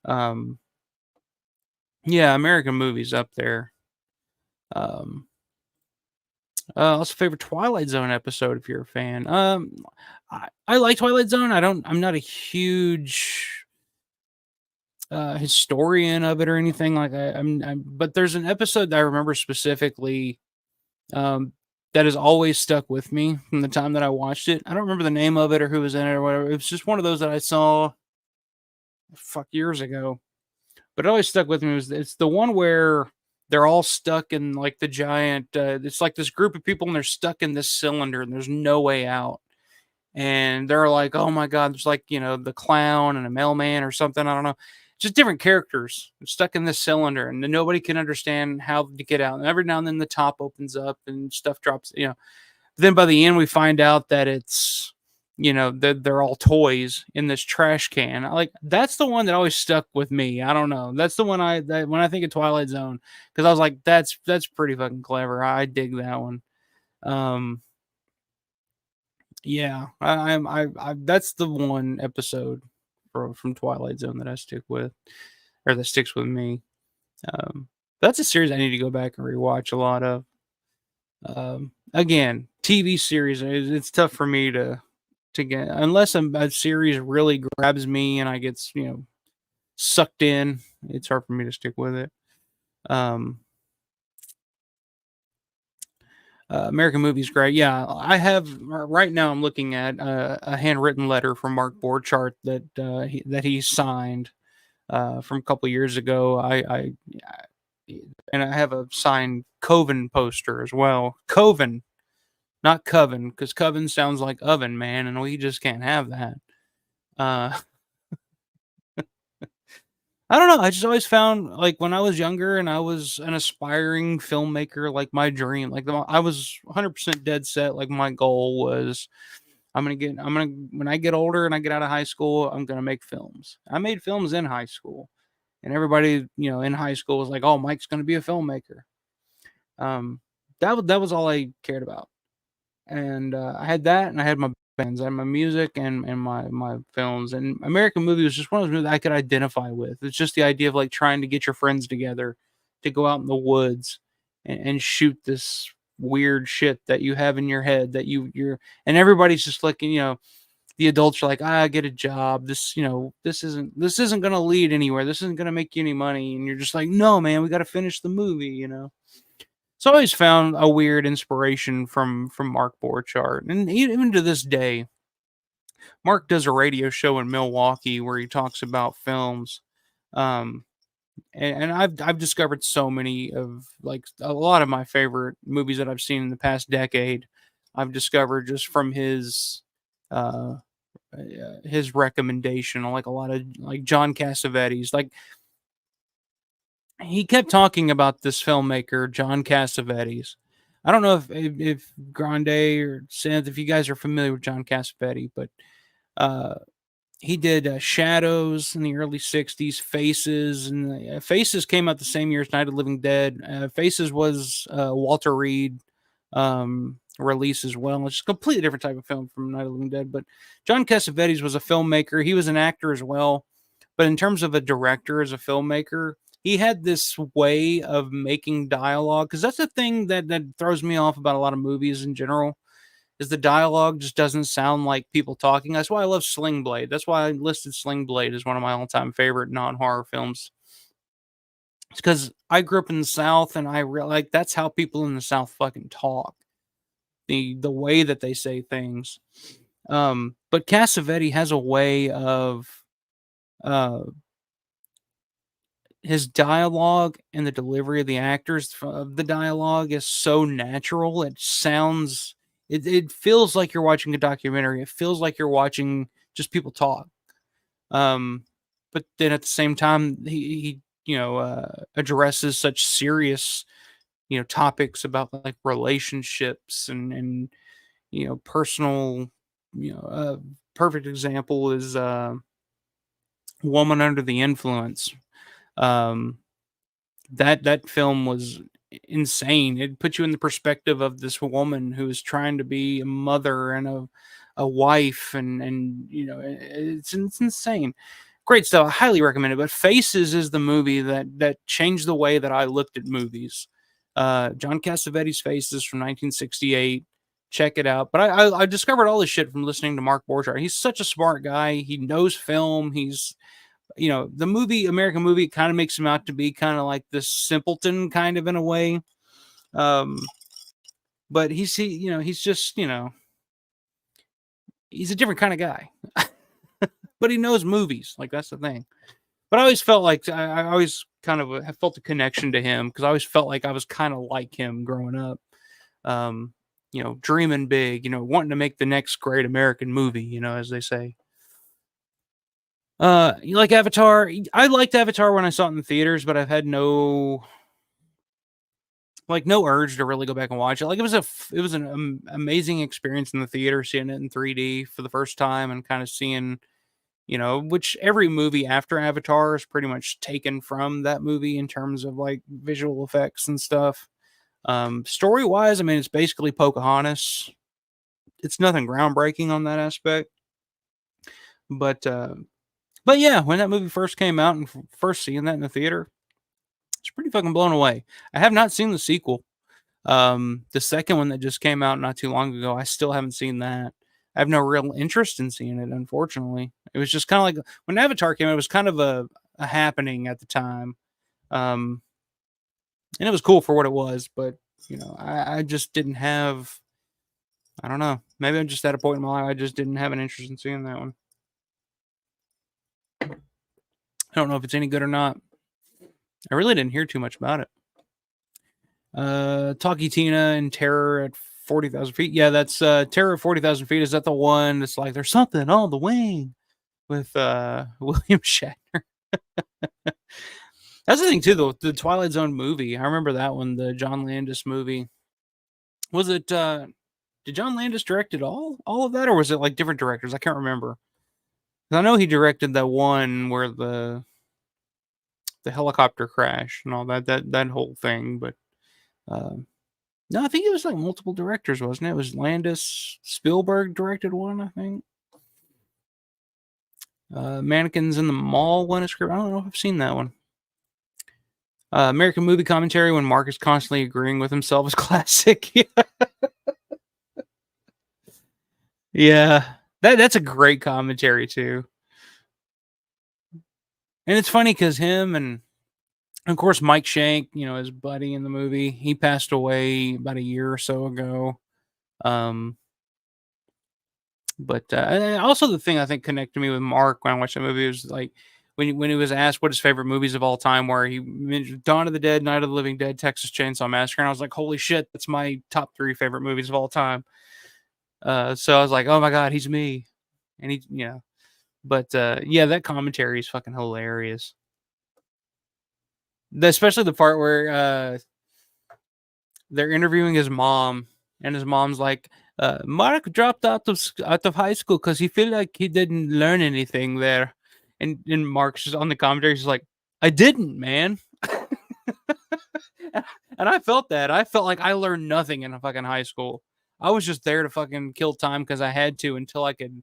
Um, yeah, American Movie's up there. Also favorite Twilight Zone episode if you're a fan. I like Twilight Zone. I'm not a huge historian of it or anything like I'm but there's an episode that I remember specifically that has always stuck with me from the time that I watched it. I don't remember the name of it or who was in it or whatever. It was just one of those that I saw years ago. But it always stuck with me. It's the one where they're all stuck in like the giant it's like this group of people and they're stuck in this cylinder and there's no way out. And they're like, oh my god, there's like, the clown and a mailman or something. I don't know. Just different characters stuck in this cylinder, and then nobody can understand how to get out. And every now and then the top opens up and stuff drops. Then by the end we find out that it's, that they're all toys in this trash can. That's the one that always stuck with me. I don't know. That's the one when I think of Twilight Zone, because I was like, that's pretty fucking clever. I dig that one. Yeah, I that's the one episode from Twilight Zone that I stick with, or that sticks with me. That's a series I need to go back and rewatch a lot of. Again, TV series, it's tough for me to get, unless a series really grabs me and I get, sucked in. It's hard for me to stick with it. American Movie's great. Yeah, I have right now. I'm looking at a handwritten letter from Mark Borchardt that he signed from a couple years ago. And I have a signed Coven poster as well. Coven, not Coven, because Coven sounds like oven, man, and we just can't have that. I don't know. I just always found, like, when I was younger and I was an aspiring filmmaker, like my dream, like I was 100% dead set. Like my goal was, when I get older and I get out of high school, I'm gonna make films. I made films in high school, and everybody, in high school was like, "Oh, Mike's gonna be a filmmaker." That was all I cared about, and I had that, and I had my bands, I had my music and my films. And American Movie was just one of those movies I could identify with. It's just the idea of like trying to get your friends together to go out in the woods and shoot this weird shit that you have in your head that and everybody's just like, the adults are like, get a job. This isn't gonna lead anywhere. This isn't gonna make you any money. And you're just like, no, man, we got to finish the movie. So I always found a weird inspiration from Mark Borchardt, and even to this day, Mark does a radio show in Milwaukee where he talks about films, um, and I've discovered so many of, like, a lot of my favorite movies that I've seen in the past decade. I've discovered just from his recommendation, like a lot of like John Cassavetes, like he kept talking about this filmmaker, John Cassavetes. I don't know if Grande or Synth, if you guys are familiar with John Cassavetes, but he did Shadows in the early 60s, Faces, and Faces came out the same year as Night of the Living Dead. Faces was Walter Reed release as well. It's just a completely different type of film from Night of the Living Dead. But John Cassavetes was a filmmaker. He was an actor as well. But in terms of a director as a filmmaker, he had this way of making dialogue, because that's the thing that throws me off about a lot of movies in general, is the dialogue just doesn't sound like people talking. That's why I love Sling Blade. That's why I listed Sling Blade as one of my all-time favorite non-horror films. It's because I grew up in the South, and like that's how people in the South fucking talk. The way that they say things. But Cassavetes has a way of uh his dialogue and the delivery of the actors of the dialogue is so natural. It feels like you're watching a documentary. It feels like you're watching just people talk. Um, but then at the same time, he addresses such serious topics about like relationships and personal. Perfect example is Woman Under the Influence. Um, that film was insane. It put you in the perspective of this woman who is trying to be a mother and a wife, and it's insane. Great stuff. I highly recommend it. But Faces is the movie that changed the way that I looked at movies. John Cassavetes' Faces from 1968. Check it out. But I discovered all this shit from listening to Mark Borchardt. He's such a smart guy. He knows film. He's the movie American Movie kind of makes him out to be kind of like this simpleton kind of in a way. But he's just, he's a different kind of guy. But he knows movies. Like that's the thing. But I always felt like I always kind of have felt a connection to him, because I always felt like I was kind of like him growing up. Dreaming big, wanting to make the next great American movie, as they say. You like Avatar? I liked Avatar when I saw it in the theaters, but I've had no urge to really go back and watch it. Like it was an amazing experience in the theater, seeing it in 3D for the first time, and kind of seeing, which every movie after Avatar is pretty much taken from that movie in terms of like visual effects and stuff. Story wise, I mean, it's basically Pocahontas. It's nothing groundbreaking on that aspect, but yeah, when that movie first came out and first seeing that in the theater, it's pretty fucking blown away. I have not seen the sequel. The second one that just came out not too long ago, I still haven't seen that. I have no real interest in seeing it, unfortunately. It was just kind of like when Avatar came out, it was kind of a happening at the time. And it was cool for what it was, but I just didn't have, I don't know. Maybe I'm just at a point in my life I just didn't have an interest in seeing that one. I don't know if it's any good or not. I really didn't hear too much about it. Talkie Tina and Terror at 40,000 feet. Yeah, that's Terror at 40,000 feet. Is that the one that's like there's something on the wing with William Shatner? That's the thing too, the Twilight Zone movie. I remember that one, the John Landis movie. Was it did John Landis direct it all of that, or was it like different directors? I can't remember. I know he directed that one where the helicopter crash and all that whole thing, but no, I think it was like multiple directors, wasn't it? It was Landis. Spielberg directed one, I think. Mannequins in the Mall won a script. I don't know if I've seen that one. American Movie Commentary, when Mark is constantly agreeing with himself, is classic. Yeah, that's a great commentary too. And it's funny because him and of course Mike Shank, his buddy in the movie, he passed away about a year or so ago. But also the thing I think connected me with Mark when I watched that movie was like when he was asked what his favorite movies of all time were, he mentioned Dawn of the Dead, Night of the Living Dead, Texas Chainsaw Massacre, and I was like, holy shit, that's my top 3 favorite movies of all time. So I was like, oh my god, he's me, and But yeah, that commentary is fucking hilarious. Especially the part where they're interviewing his mom, and his mom's like, Mark dropped out of high school because he feel like he didn't learn anything there. And Mark's just on the commentary, he's like, I didn't, man. And I felt that. I felt like I learned nothing in a fucking high school. I was just there to fucking kill time because I had to until I could,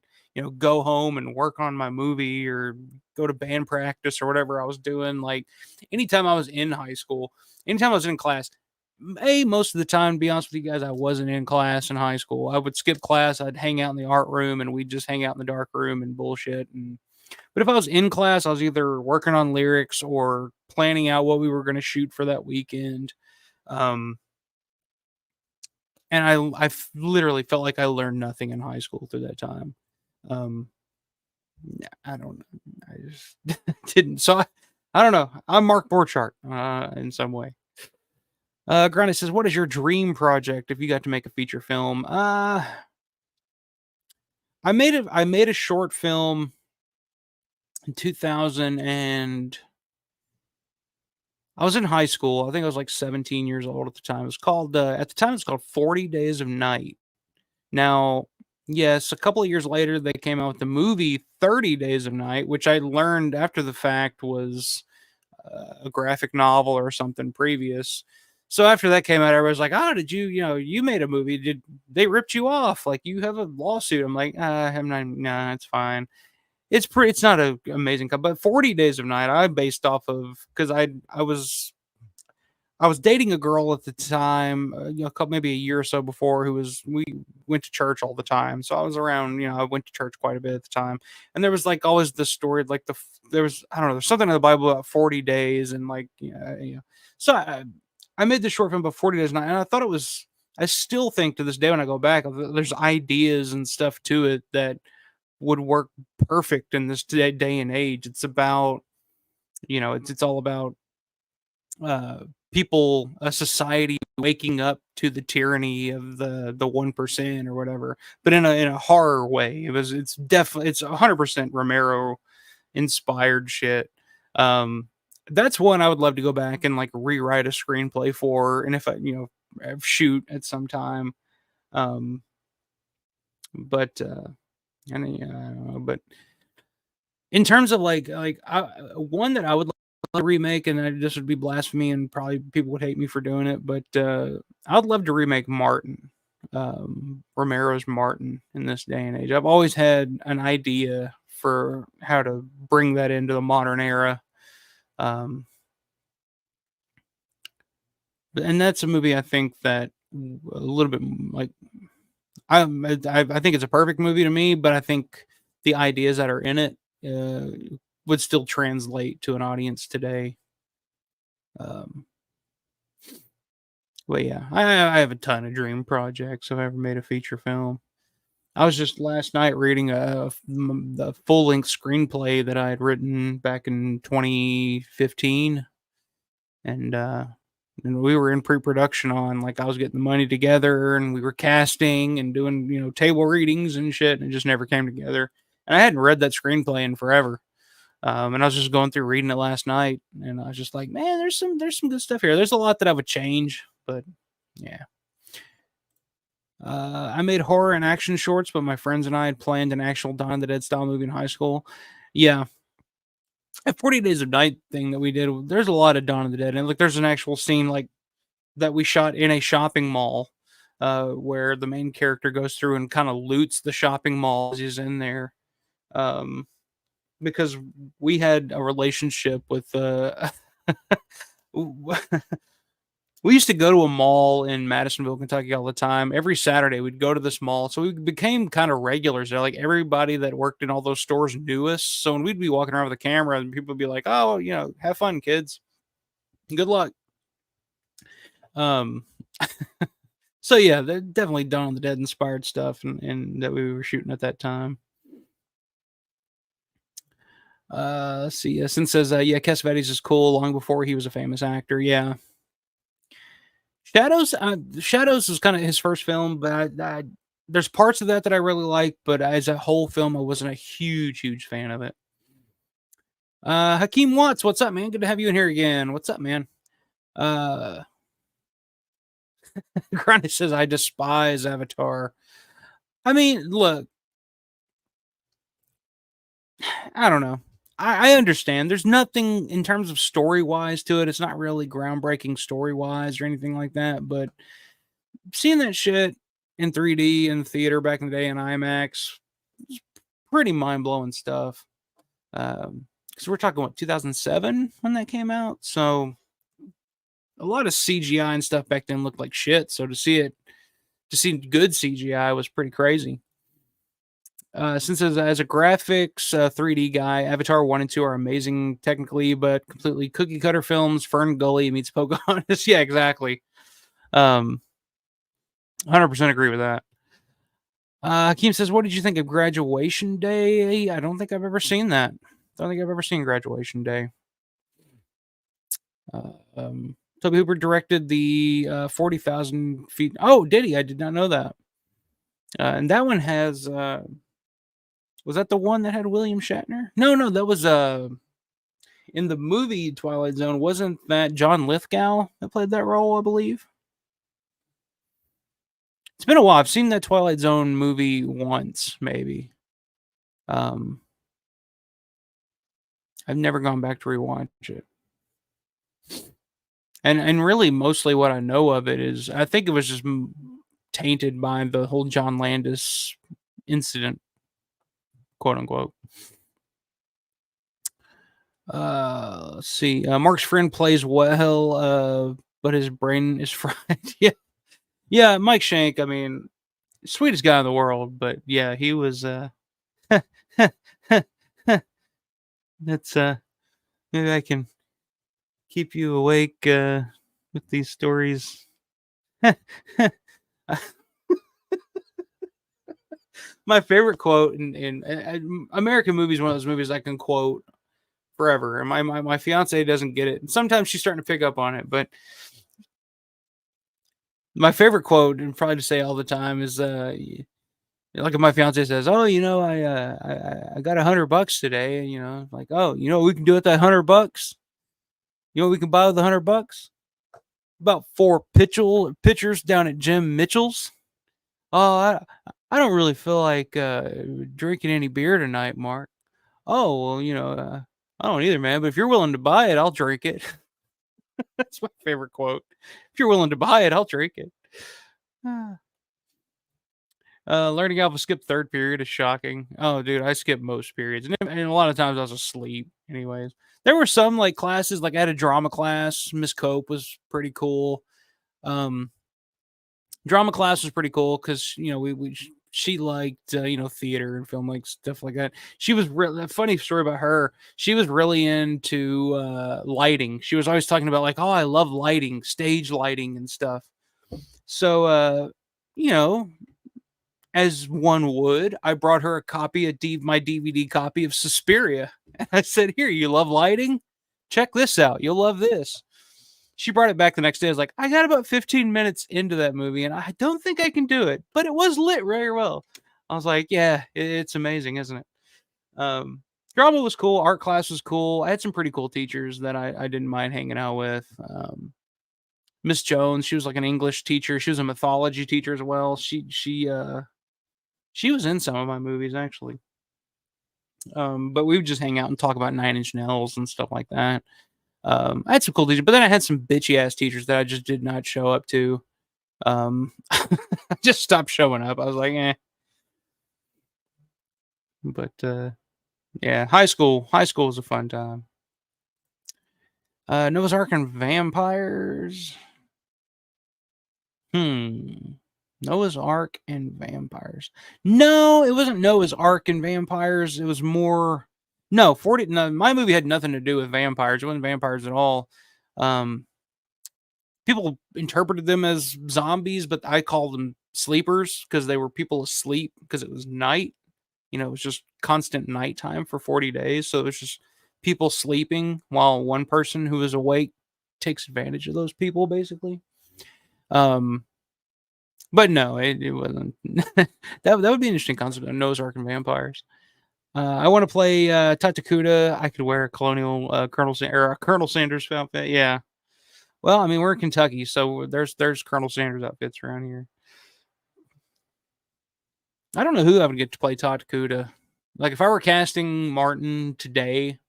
go home and work on my movie or go to band practice or whatever I was doing. Like anytime I was in high school, anytime I was in class, most of the time, to be honest with you guys, I wasn't in class in high school. I would skip class, I'd hang out in the art room, and we'd just hang out in the dark room and bullshit. But if I was in class, I was either working on lyrics or planning out what we were going to shoot for that weekend. Um, and literally felt like I learned nothing in high school through that time. Um, I don't know. I just didn't. So I don't know. I'm Mark Borchardt in some way. Granny says, "What is your dream project if you got to make a feature film?" I made a short film in 2000, and I was in high school. I think I was like 17 years old at the time. It was called at the time it's called 40 Days of Night. Now, yes, a couple of years later they came out with the movie 30 Days of Night, which I learned after the fact was a graphic novel or something previous. So after that came out, everybody's like, "Oh, did you made a movie? Did they ripped you off? Like you have a lawsuit?" I'm like, I'm not. Nah, it's fine. It's not a amazing, but 40 Days of Night I based off of because I was dating a girl at the time, maybe a year or so before, who was we went to church all the time. So I was around, I went to church quite a bit at the time, and there was like always the story, like there was I don't know, there's something in the Bible about 40 days, and like So I made this short film about 40 days night, and I thought it was. I still think to this day when I go back, there's ideas and stuff to it that would work perfect in this day and age. It's about, it's all about uh, people, a society waking up to the tyranny of the 1% or whatever, but in a horror way. It's 100% Romero inspired shit. Um, that's one I would love to go back and like rewrite a screenplay for, and if I shoot at some time. Um, but and yeah, I don't know, but in terms of one that I would like to remake, and this would be blasphemy, and probably people would hate me for doing it, but I'd love to remake Martin, Romero's Martin in this day and age. I've always had an idea for how to bring that into the modern era. Um, and that's a movie I think that a little bit like I think it's a perfect movie to me, but I think the ideas that are in it would still translate to an audience today. Um, but yeah, I have a ton of dream projects. If I ever made a feature film, I was just last night reading the full length screenplay that I had written back in 2015, and we were in pre-production on, like, I was getting the money together and we were casting and doing table readings and shit, and it just never came together. And I hadn't read that screenplay in forever. And I was just going through reading it last night, and I was just like, man, there's some good stuff here. There's a lot that I would change, but yeah. I made horror and action shorts, but my friends and I had planned an actual Dawn of the Dead style movie in high school. Yeah, that 40 Days of Night thing that we did, there's a lot of Dawn of the Dead, and like there's an actual scene like that we shot in a shopping mall, where the main character goes through and kind of loots the shopping mall as he's in there. Um, because we had a relationship with we used to go to a mall in Madisonville, Kentucky all the time. Every Saturday we'd go to this mall. So we became kind of regulars there. Like everybody that worked in all those stores knew us. So when we'd be walking around with a camera and people would be like, "Oh, have fun, kids. Good luck." Um so yeah, they're definitely Dawn of the Dead inspired stuff and that we were shooting at that time. Let's see. Sin says, yeah, Cassavetes is cool long before he was a famous actor. Yeah. Shadows was kind of his first film, but there's parts of that I really like, but as a whole film, I wasn't a huge fan of it. Hakeem Watts, what's up, man? Good to have you in here again. What's up, man? Grant says, I despise Avatar. I mean, look, I don't know. I understand. There's nothing in terms of story wise to it. It's not really groundbreaking story wise or anything like that. But seeing that shit, in 3D in theater back in the day in IMAX. It's pretty mind blowing stuff. Because we're talking what 2007 when that came out, so a lot of CGI and stuff back then looked like shit. So to see good CGI was pretty crazy. Since as a graphics 3D guy, Avatar 1 and 2 are amazing technically, but completely cookie cutter films. Fern Gully meets Pocahontas. Yeah, exactly. 100% agree with that. Hakeem says, what did you think of Graduation Day? I don't think I've ever seen that. Don't think I've ever seen Graduation Day. Toby Hooper directed the 40,000 feet. Oh, did he? I did not know that. And that one has... was that the one that had William Shatner? No, that was in the movie Twilight Zone. Wasn't that John Lithgow that played that role, I believe? It's been a while. I've seen that Twilight Zone movie once, maybe. I've never gone back to rewatch it. And really, mostly what I know of it is, I think it was just tainted by the whole John Landis incident, quote unquote. Let's see. Mark's friend plays well, but his brain is fried. Yeah. Mike Shank. I mean, sweetest guy in the world, but yeah, he was. That's maybe I can keep you awake with these stories. My favorite quote in American movies, one of those movies I can quote forever, and my fiance doesn't get it. And sometimes she's starting to pick up on it, but my favorite quote, and probably to say all the time, is like if my fiance says, "Oh, I got $100 today," and like, "Oh, what we can do with that $100? You know what we can buy with the $100? About 4 pitchers down at Jim Mitchell's. Oh, I don't really feel like drinking any beer tonight, Mark. Oh, well, I don't either, man. But if you're willing to buy it, I'll drink it." That's my favorite quote. If you're willing to buy it, I'll drink it. Learning Alpha skip third period is shocking. Oh, dude, I skip most periods, and a lot of times I was asleep. Anyways, there were some like classes, like I had a drama class. Miss Cope was pretty cool. Drama class was pretty cool because she liked theater and film, like stuff like that. She was a funny story about her. She was really into lighting. She was always talking about like, oh, I love lighting, stage lighting and stuff. So as one would, I brought her a copy of my DVD copy of Suspiria. And I said, "Here, you love lighting? Check this out. You'll love this." She brought it back the next day. I was like, "I got about 15 minutes into that movie, and I don't think I can do it, but it was lit very well." I was like, "Yeah, it's amazing, isn't it?" Drama was cool. Art class was cool. I had some pretty cool teachers that I didn't mind hanging out with. Miss Jones, she was like an English teacher. She was a mythology teacher as well. She was in some of my movies, actually. But we would just hang out and talk about Nine Inch Nails and stuff like that. I had some cool teachers, but then I had some bitchy ass teachers that I just did not show up to. I just stopped showing up. I was like, eh. But yeah, high school was a fun time. Noah's Ark and Vampires. Noah's Ark and Vampires. No, it wasn't Noah's Ark and Vampires. It was more. No, my movie had nothing to do with vampires. It wasn't vampires at all. People interpreted them as zombies, but I called them sleepers because they were people asleep because it was night. It was just constant nighttime for 40 days. So it was just people sleeping while one person who is awake takes advantage of those people, basically. But no, it wasn't. That would be an interesting concept of Noah's Ark and Vampires. I want to play Tatakuda. I could wear a colonial Colonel Sanders outfit. Yeah. Well, I mean, we're in Kentucky, so there's Colonel Sanders outfits around here. I don't know who I would get to play Tatakuda. Like if I were casting Martin today,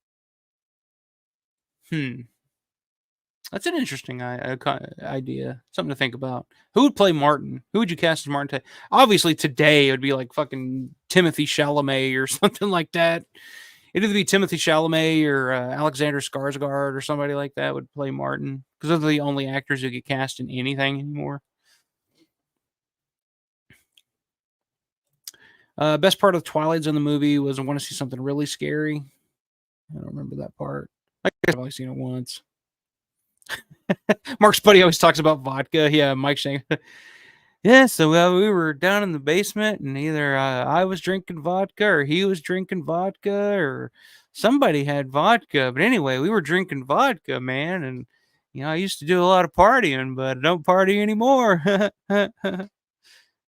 That's an interesting idea. Something to think about. Who would play Martin? Who would you cast as Martin? Obviously, today it would be like fucking Timothy Chalamet or something like that. It'd either be Timothy Chalamet or Alexander Skarsgård or somebody like that would play Martin, because those are the only actors who get cast in anything anymore. Best part of the Twilight Zone the movie was I want to see something really scary. I don't remember that part. I've only seen it once. Mark's buddy always talks about vodka. Yeah, Mike Shank. Yeah, so we were down in the basement, and either I was drinking vodka, or he was drinking vodka, or somebody had vodka. But anyway, we were drinking vodka, man. And I used to do a lot of partying, but I don't party anymore.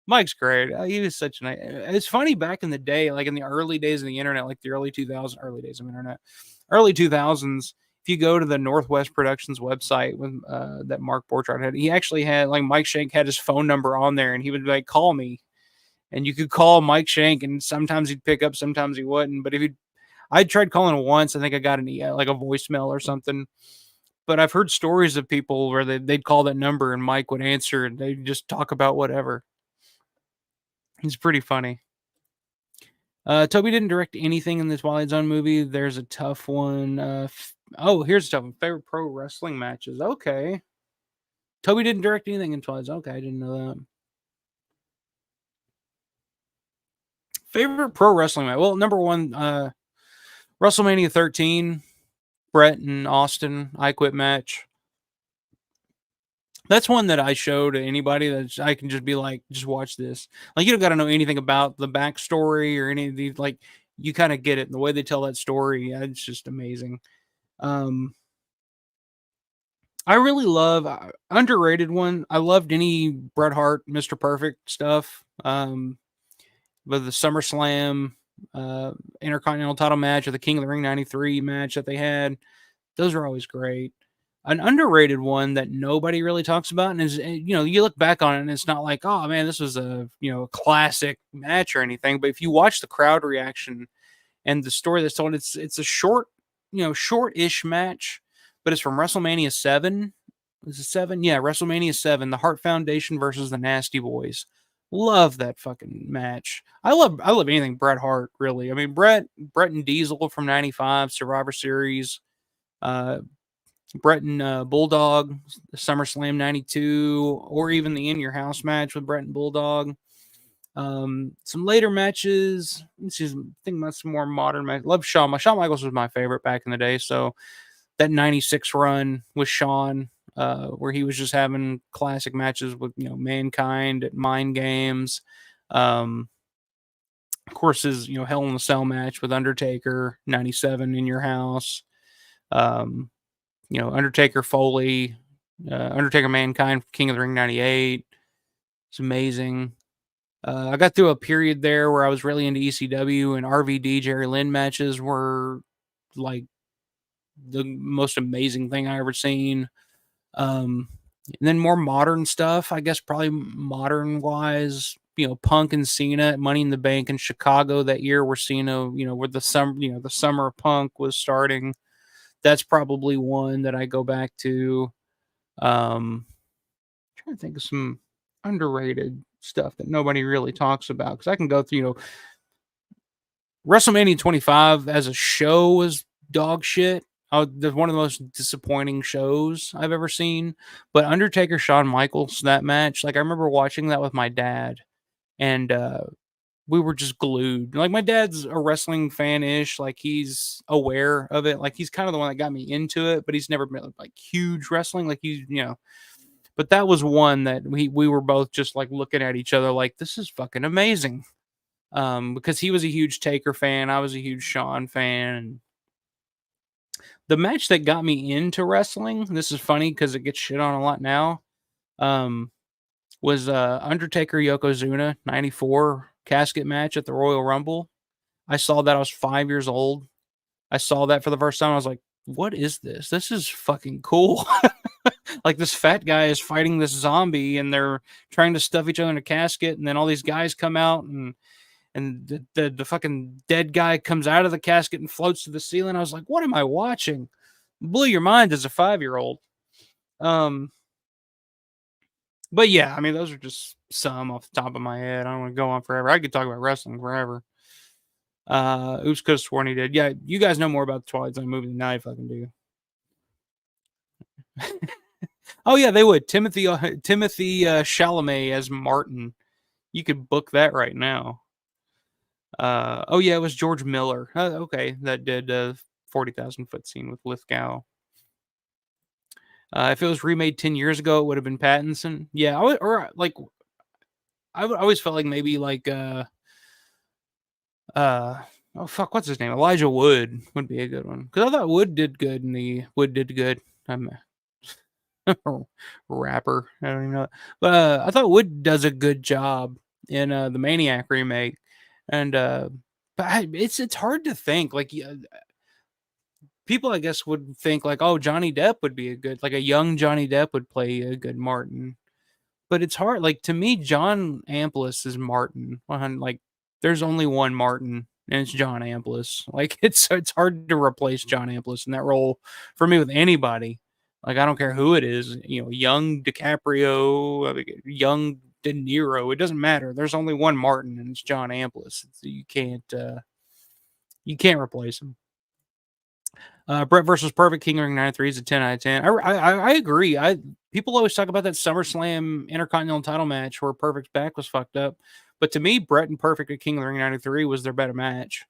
Mike's great. He was such an. It's funny back in the day, like in the early days of the internet, like the early 2000s, early days of internet, early 2000s. If you go to the Northwest Productions website when that Mark Borchardt had, he actually had, like, Mike Shank had his phone number on there, and he would like call me, and you could call Mike Shank, and sometimes he'd pick up, sometimes he wouldn't. But I tried calling once. I think I got like a voicemail or something. But I've heard stories of people where they'd call that number and Mike would answer, and they'd just talk about whatever. He's pretty funny. Toby didn't direct anything in the Twilight Zone movie. There's a tough one. Here's a tough one. Favorite pro wrestling matches. Okay. Toby didn't direct anything in Twilight Zone. Okay, I didn't know that. Favorite pro wrestling match. Well, number one, WrestleMania 13, Brett and Austin, I Quit match. That's one that I show to anybody that I can just be like, just watch this. Like, you don't got to know anything about the backstory or any of these. Like, you kind of get it. And the way they tell that story, it's just amazing. I really love underrated one. I loved any Bret Hart, Mr. Perfect stuff. With the SummerSlam Intercontinental title match or the King of the Ring 93 match that they had. Those are always great. An underrated one that nobody really talks about, and is, you look back on it and it's not like, oh man, this was a classic match or anything. But if you watch the crowd reaction and the story that's told, it's a short-ish match, but it's from WrestleMania 7. Is it 7? Yeah, WrestleMania 7, the Hart Foundation versus the Nasty Boys. Love that fucking match. I love anything Bret Hart, really. I mean, Bret and Diesel from 95, Survivor Series. Bret and Bulldog, SummerSlam 92, or even the In Your House match with Bret and Bulldog. Some later matches. Let's just think about some more modern matches. Love Shawn. Shawn Michaels was my favorite back in the day. So that 96 run with Shawn, where he was just having classic matches with, Mankind at Mind Games. Of course, his, Hell in a Cell match with Undertaker, 97, In Your House. Undertaker Foley, Undertaker Mankind, King of the Ring 98. It's amazing. I got through a period there where I was really into ECW, and RVD Jerry Lynn matches were like the most amazing thing I ever seen. And then more modern stuff, I guess, probably modern wise, Punk and Cena at Money in the Bank in Chicago that year, where Cena, where the summer of Punk was starting. That's probably one that I go back to. Trying to think of some underrated stuff that nobody really talks about, because I can go through, WrestleMania 25 as a show was dog shit. One of the most disappointing shows I've ever seen. But Undertaker Shawn Michaels, that match, like, I remember watching that with my dad, and we were just glued. Like, my dad's a wrestling fan-ish. Like, he's aware of it. Like, he's kind of the one that got me into it, but he's never been like huge wrestling. Like, but that was one that we were both just like looking at each other like, this is fucking amazing. Because he was a huge Taker fan. I was a huge Shawn fan. The match that got me into wrestling, this is funny because it gets shit on a lot now, was Undertaker Yokozuna 94 casket match at the Royal Rumble. I saw that. I was 5 years old. I saw that for the first time. I was like, what is this? This is fucking cool. Like, this fat guy is fighting this zombie, and they're trying to stuff each other in a casket, and then all these guys come out, and the fucking dead guy comes out of the casket and floats to the ceiling. I was like, what am I watching? Blew your mind as a 5-year-old. Um, but yeah, I mean, those are just some off the top of my head. I don't want to go on forever. I could talk about wrestling forever. Oops, could have sworn he did. Yeah, you guys know more about the Twilight Zone movie than I fucking do. Oh yeah, they would. Timothy Chalamet as Martin. You could book that right now. Oh yeah, it was George Miller. Okay, that did 40,000 foot scene with Lithgow. If it was remade 10 years ago, it would have been Pattinson. Yeah, I always felt like maybe like oh fuck, what's his name? Elijah Wood would be a good one because I thought Wood did good in the Wood did good. I'm rapper. I don't even know. But I thought Wood does a good job in the Maniac remake, and it's hard to think like people I guess would think like, oh, Johnny Depp would be a good like a young Johnny Depp would play a good Martin, but it's hard. Like to me, John Amplis is Martin. Like there's only one Martin. And it's John Amplis. Like it's hard to replace John Amplis in that role for me with anybody. Like I don't care who it is, you know, young DiCaprio, young De Niro. It doesn't matter. There's only one Martin, and it's John Amplis. You can't replace him. Brett versus Perfect King Ring 93 is a 10 out of 10. I agree. People always talk about that SummerSlam Intercontinental title match where Perfect's back was fucked up, but to me, Brett and Perfect at King of the Ring 93 was their better match.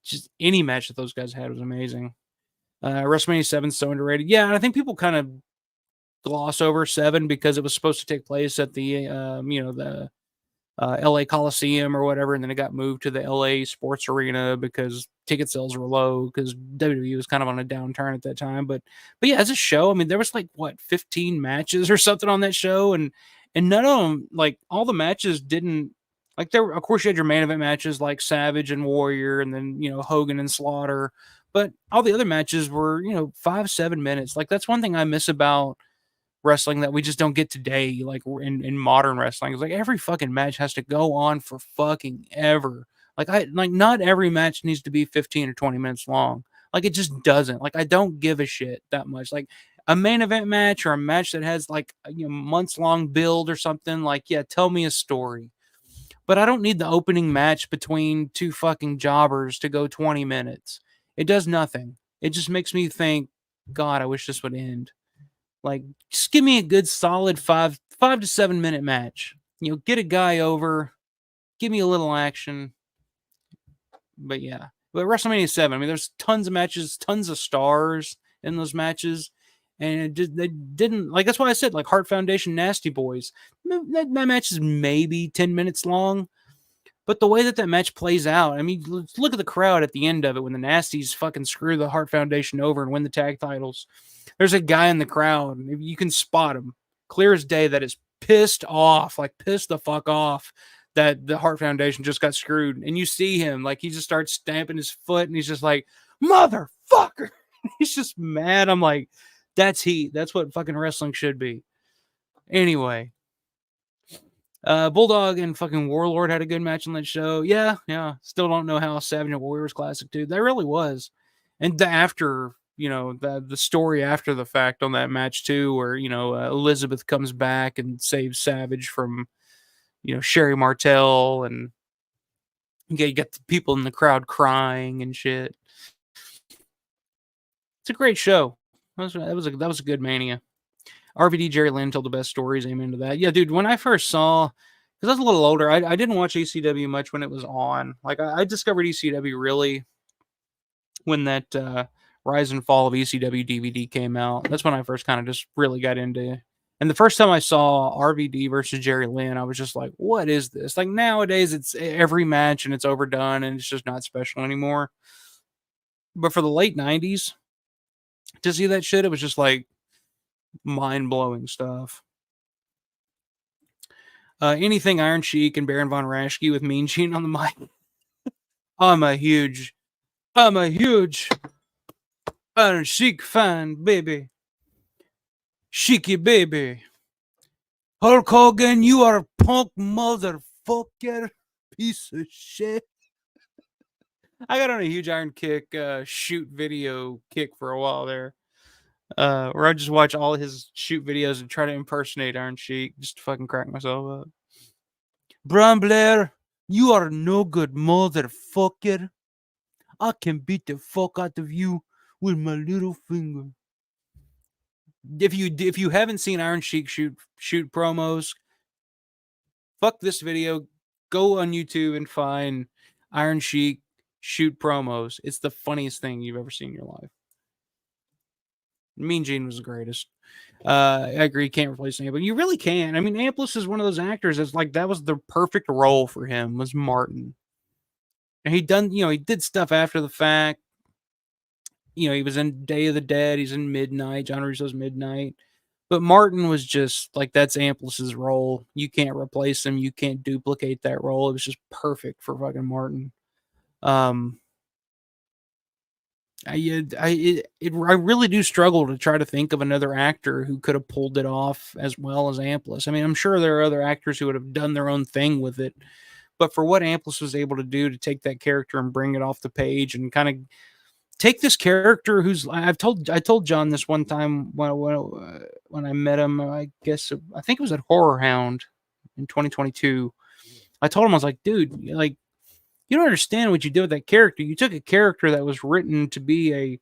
Just any match that those guys had was amazing. WrestleMania 7 is so underrated. Yeah, and I think people kind of gloss over 7 because it was supposed to take place at the the LA Coliseum or whatever, and then it got moved to the LA Sports Arena because ticket sales were low because WWE was kind of on a downturn at that time. But yeah, as a show, I mean, there was like what 15 matches or something on that show, and none of them, like all the matches didn't like there. Of course, you had your main event matches like Savage and Warrior, and then Hogan and Slaughter. But all the other matches were 5-7 minutes. Like that's one thing I miss about wrestling that we just don't get today, like in modern wrestling. It's like every fucking match has to go on for fucking ever. Like not every match needs to be 15 or 20 minutes long. Like it just doesn't. Like I don't give a shit that much. Like a main event match or a match that has like months long build or something, like yeah, tell me a story. But I don't need the opening match between two fucking jobbers to go 20 minutes. It does nothing. It just makes me think, God, I wish this would end. Like, just give me a good solid 5 to 7 minute match. Get a guy over, give me a little action. But yeah, but WrestleMania 7, I mean, there's tons of matches, tons of stars in those matches, and they didn't like. That's why I said like Heart Foundation, Nasty Boys. That match is maybe 10 minutes long. But the way that match plays out, I mean, look at the crowd at the end of it when the Nasties fucking screw the Heart Foundation over and win the tag titles. There's a guy in the crowd, you can spot him clear as day, that is pissed off, like pissed the fuck off that the Heart Foundation just got screwed. And you see him, like he just starts stamping his foot and he's just like, motherfucker. He's just mad. I'm like, that's heat. That's what fucking wrestling should be. Anyway. Bulldog and fucking Warlord had a good match on that show. Yeah. Still don't know how Savage and Warrior was classic, dude. That really was. And the story after the fact on that match too, where Elizabeth comes back and saves Savage from Sherry Martel, and you get the people in the crowd crying and shit. It's a great show. That was a good Mania. RVD Jerry Lynn told the best stories. Amen to that. Yeah, dude. When I first saw, because I was a little older, I didn't watch ECW much when it was on. Like I discovered ECW really when that Rise and Fall of ECW DVD came out. That's when I first kind of just really got into it. And the first time I saw RVD versus Jerry Lynn, I was just like, what is this? Like nowadays, it's every match and it's overdone and it's just not special anymore. But for the late 90s, to see that shit, it was just like mind-blowing stuff. Anything Iron Sheik and Baron Von Raschke with Mean Gene on the mic. I'm a huge Iron Sheik fan, baby. Sheiky, baby. Hulk Hogan, you are a punk motherfucker. Piece of shit. I got on a huge Iron Kick shoot video kick for a while there. Where I just watch all his shoot videos and try to impersonate Iron Sheik just to fucking crack myself up. Bron Blair, you are no good motherfucker. I can beat the fuck out of you with my little finger. If you haven't seen Iron Sheik shoot promos, fuck this video. Go on YouTube and find Iron Sheik shoot promos. It's the funniest thing you've ever seen in your life. Mean Gene was the greatest. I agree, can't replace him, but you really can. I mean, Amplis is one of those actors that's like that was the perfect role for him was Martin. And he did stuff after the fact. He was in Day of the Dead, he's in Midnight, John Russo's Midnight. But Martin was just like that's Amplis's role. You can't replace him. You can't duplicate that role. It was just perfect for fucking Martin. I really do struggle to try to think of another actor who could have pulled it off as well as Amplis. I mean, I'm sure there are other actors who would have done their own thing with it, but for what Amplis was able to do to take that character and bring it off the page and kind of take this character who's I told John this one time when I met him. I think it was at Horror Hound in 2022. I told him I was like, dude, like you don't understand what you did with that character. You took a character that was written to be a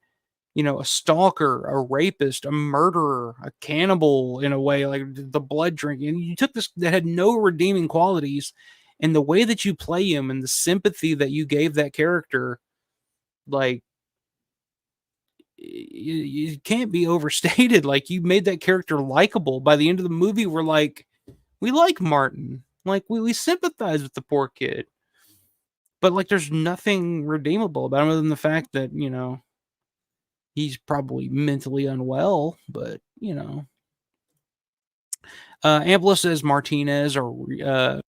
stalker, a rapist, a murderer, a cannibal in a way, like the blood drinking. And you took this that had no redeeming qualities, and the way that you play him and the sympathy that you gave that character, like you can't be overstated. Like you made that character likable. By the end of the movie, we're like, we like Martin. Like we sympathize with the poor kid. But like there's nothing redeemable about him other than the fact that, he's probably mentally unwell, but Amplis says Martinez or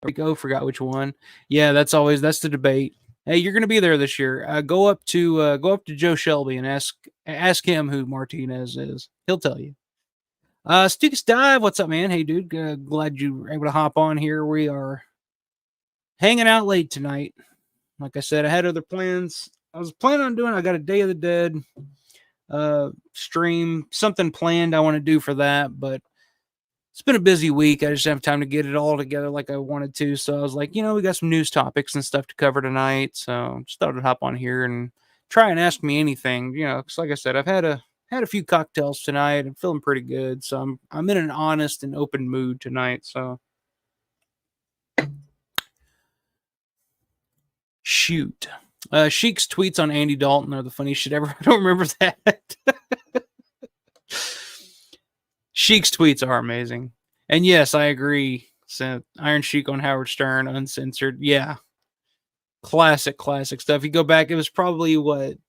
Rico, forgot which one. Yeah, that's the debate. Hey, you're gonna be there this year. Go up to Joe Shelby and ask him who Martinez is. He'll tell you. Stukes Dive, what's up, man? Hey, dude, glad you were able to hop on here. We are hanging out late tonight. Like I said, I had other plans. I got a Day of the Dead stream, something planned I want to do for that, but it's been a busy week. I just didn't have time to get it all together like I wanted to. So I was like, we got some news topics and stuff to cover tonight. So just thought I'd hop on here and try and ask me anything, because like I said, I've had a few cocktails tonight. I'm feeling pretty good. So I'm in an honest and open mood tonight. So shoot. Sheik's tweets on Andy Dalton are the funniest shit ever. I don't remember that. Sheik's tweets are amazing. And yes, I agree. So Iron Sheik on Howard Stern, uncensored. Yeah. Classic stuff. You go back, it was probably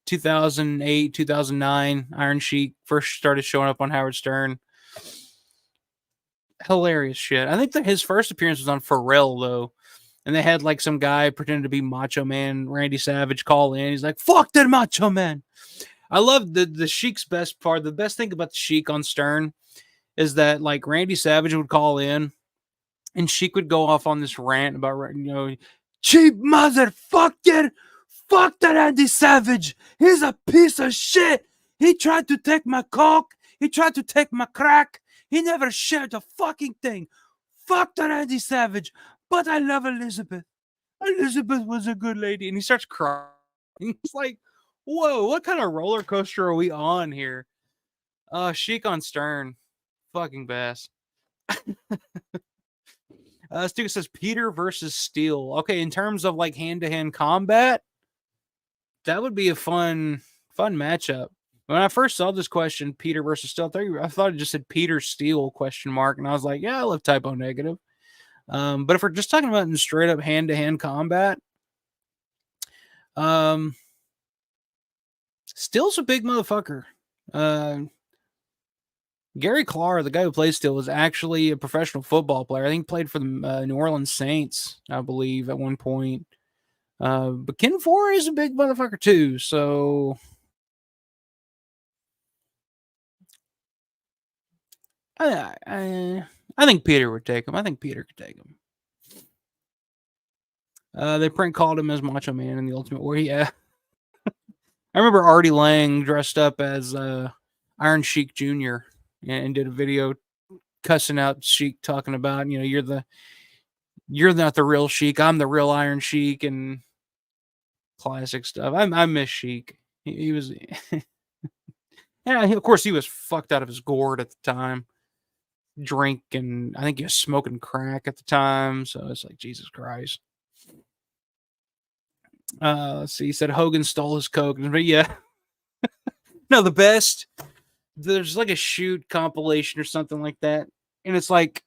2008, 2009. Iron Sheik first started showing up on Howard Stern. Hilarious shit. I think that his first appearance was on Pharrell, though. And they had like some guy pretending to be Macho Man, Randy Savage, call in. He's like, fuck that Macho Man. I love the Sheik's best part. The best thing about the Sheik on Stern is that like Randy Savage would call in and Sheik would go off on this rant about, cheap motherfucker, fuck that Randy Savage. He's a piece of shit. He tried to take my coke. He tried to take my crack. He never shared a fucking thing. Fuck that Randy Savage. But I love Elizabeth. Elizabeth was a good lady. And he starts crying. It's like, whoa, what kind of roller coaster are we on here? Sheik on Stern. Fucking best. Stu says Peter versus Steel. Okay, in terms of like hand-to-hand combat, that would be a fun matchup. When I first saw this question, Peter versus Steel, I thought it just said Peter Steele ? And I was like, yeah, I love typo negative. But if we're just talking about in straight up hand-to-hand combat, Steele's a big motherfucker. Gary Clark, the guy who plays Steel, was actually a professional football player. I think he played for the New Orleans Saints, I believe, at one point. But Ken Forey is a big motherfucker too, so I think Peter would take him. I think Peter could take him. They prank called him as Macho Man in the Ultimate Warrior. Yeah. I remember Artie Lang dressed up as Iron Sheik Jr. and did a video cussing out Sheik, talking about, you're not the real Sheik, I'm the real Iron Sheik, and classic stuff. I miss Sheik. He was, yeah. Of course, he was fucked out of his gourd at the time, drink, and I think he was smoking crack at the time. So it's like, Jesus Christ. Let's see. He said Hogan stole his coke, but yeah, no, the best. There's like a shoot compilation or something like that, and it's like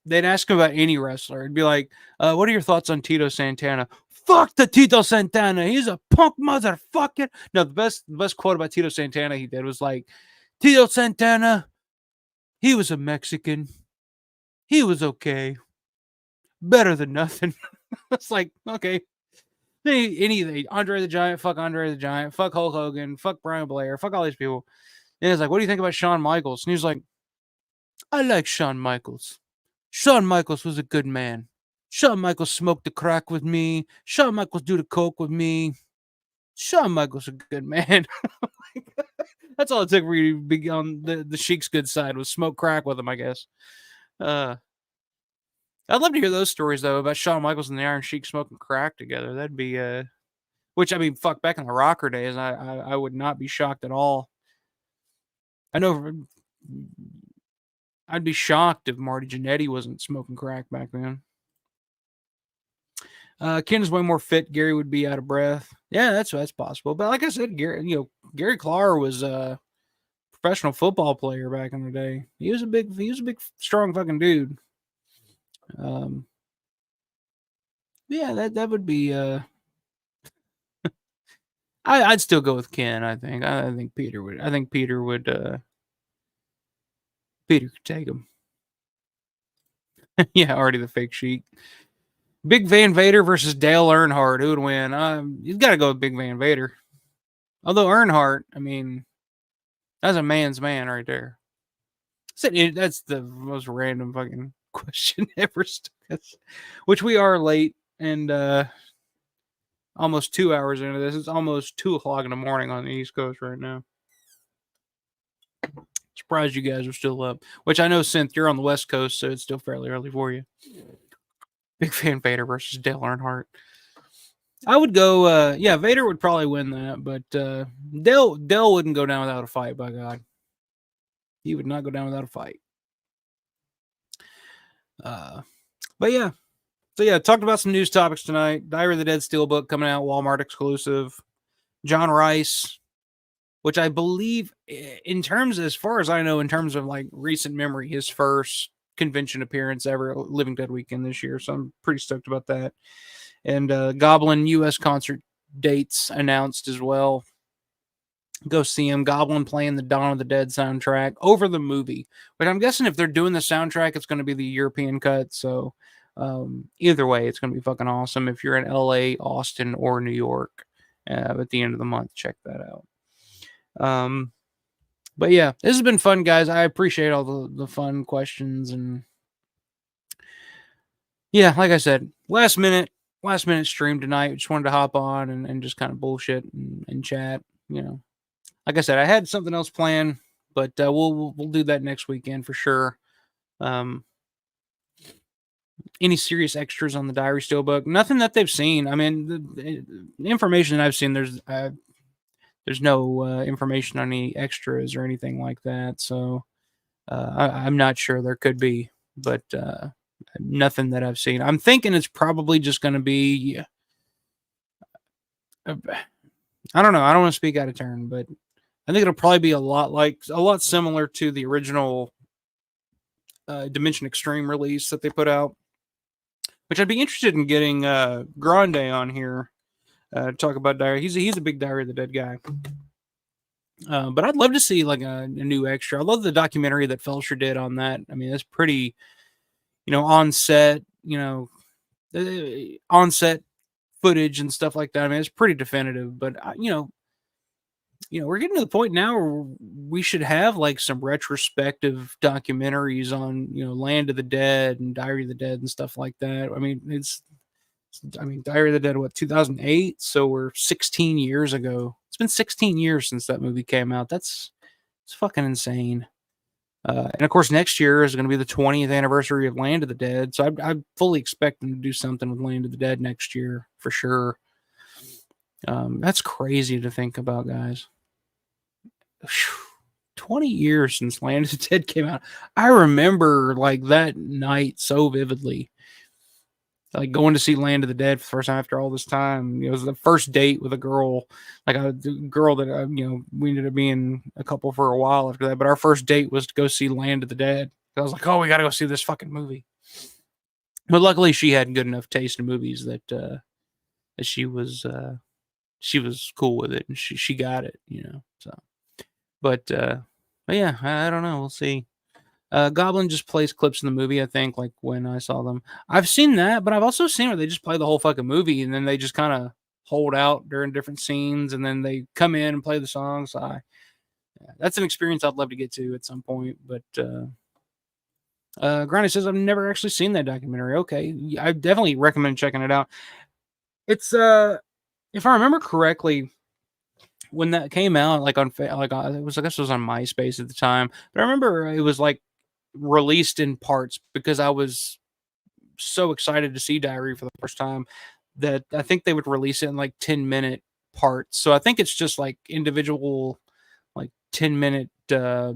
they'd ask him about any wrestler. It'd be like, "What are your thoughts on Tito Santana?" Fuck the Tito Santana. He's a punk motherfucker. No, the best quote about Tito Santana he did was like, Tito Santana, he was a Mexican. He was okay. Better than nothing. It's like, okay. Anything. Andre the Giant, fuck Andre the Giant, fuck Hulk Hogan, fuck Brian Blair, fuck all these people. And it's like, what do you think about Shawn Michaels? And he was like, I like Shawn Michaels. Shawn Michaels was a good man. Shawn Michaels smoked the crack with me. Shawn Michaels do the coke with me. Shawn Michaels a good man. That's all it took for you to be on the Sheik's good side, was smoke crack with him, I guess. I'd love to hear those stories though, about Shawn Michaels and the Iron Sheik smoking crack together. That'd be which, I mean, fuck, back in the rocker days, I would not be shocked at all. I know I'd be shocked if Marty Jannetty wasn't smoking crack back then. Ken is way more fit. Gary would be out of breath. Yeah, that's possible. But like I said, Gary Clark was a professional football player back in the day. He was a big, strong fucking dude. Yeah, that would be. I'd still go with Ken. I think Peter would. I think Peter would. Peter could take him. Yeah, already the fake Sheik. Big Van Vader versus Dale Earnhardt. Who would win? You've got to go with Big Van Vader. Although Earnhardt, I mean, that's a man's man right there. That's the most random fucking question ever. Which we are late and almost 2 hours into this. It's almost 2:00 in the morning on the East Coast right now. Surprised you guys are still up. Which I know, Synth, you're on the West Coast, so it's still fairly early for you. Big Van Vader versus Dale Earnhardt. I would go, yeah, Vader would probably win that, but Dale wouldn't go down without a fight, by God. He would not go down without a fight. But yeah. So yeah, talked about some news topics tonight. Diary of the Dead Steelbook coming out, Walmart exclusive. John Rice, which I believe, as far as I know, in terms of like recent memory, his first convention appearance ever, Living Dead Weekend this year. So I'm pretty stoked about that. And Goblin US concert dates announced as well. Go see him. Goblin playing the Dawn of the Dead soundtrack over the movie. But I'm guessing if they're doing the soundtrack, it's going to be the European cut. So either way, it's going to be fucking awesome. If you're in LA, Austin, or New York at the end of the month, check that out. But yeah, this has been fun, guys. I appreciate all the fun questions. And yeah, like I said, last minute stream tonight. Just wanted to hop on and just kind of bullshit and chat. Like I said, I had something else planned, but we'll do that next weekend for sure. Any serious extras on the Diary Steelbook? Nothing that they've seen. I mean, the information that I've seen, there's no information on any extras or anything like that. So I'm not sure. There could be, but nothing that I've seen. I'm thinking it's probably just going to be. I don't know. I don't want to speak out of turn, but I think it'll probably be a lot similar to the original Dimension Extreme release that they put out, which I'd be interested in getting Grande on here to talk about Diary. He's a big Diary of the Dead guy. But I'd love to see like a new extra. I love the documentary that Felsher did on that. I mean, that's pretty, on set, on set footage and stuff like that. I mean, it's pretty definitive, but we're getting to the point now where we should have like some retrospective documentaries on, Land of the Dead and Diary of the Dead and stuff like that. I mean, Diary of the Dead, 2008? So we're 16 years ago. It's been 16 years since that movie came out. That's It's fucking insane. And of course, next year is going to be the 20th anniversary of Land of the Dead. So I fully expect them to do something with Land of the Dead next year for sure. That's crazy to think about, guys. 20 years since Land of the Dead came out. I remember like that night so vividly. Like going to see Land of the Dead for the first time after all this time. It was the first date with a girl, like a girl that we ended up being a couple for a while after that. But our first date was to go see Land of the Dead. I was like, oh, we got to go see this fucking movie. But luckily, she had good enough taste in movies that she was cool with it, and she got it, So, but yeah, I don't know. We'll see. Goblin just plays clips in the movie, I think, like when I saw them. I've seen that, but I've also seen where they just play the whole fucking movie and then they just kind of hold out during different scenes and then they come in and play the songs. That's an experience I'd love to get to at some point. But Granny says I've never actually seen that documentary. Okay, I definitely recommend checking it out. It's if I remember correctly, when that came out, like it was, I guess it was on MySpace at the time, but I remember it was like released in parts because I was so excited to see Diary for the first time that I think they would release it in like 10-minute parts. So I think it's just like individual like 10-minute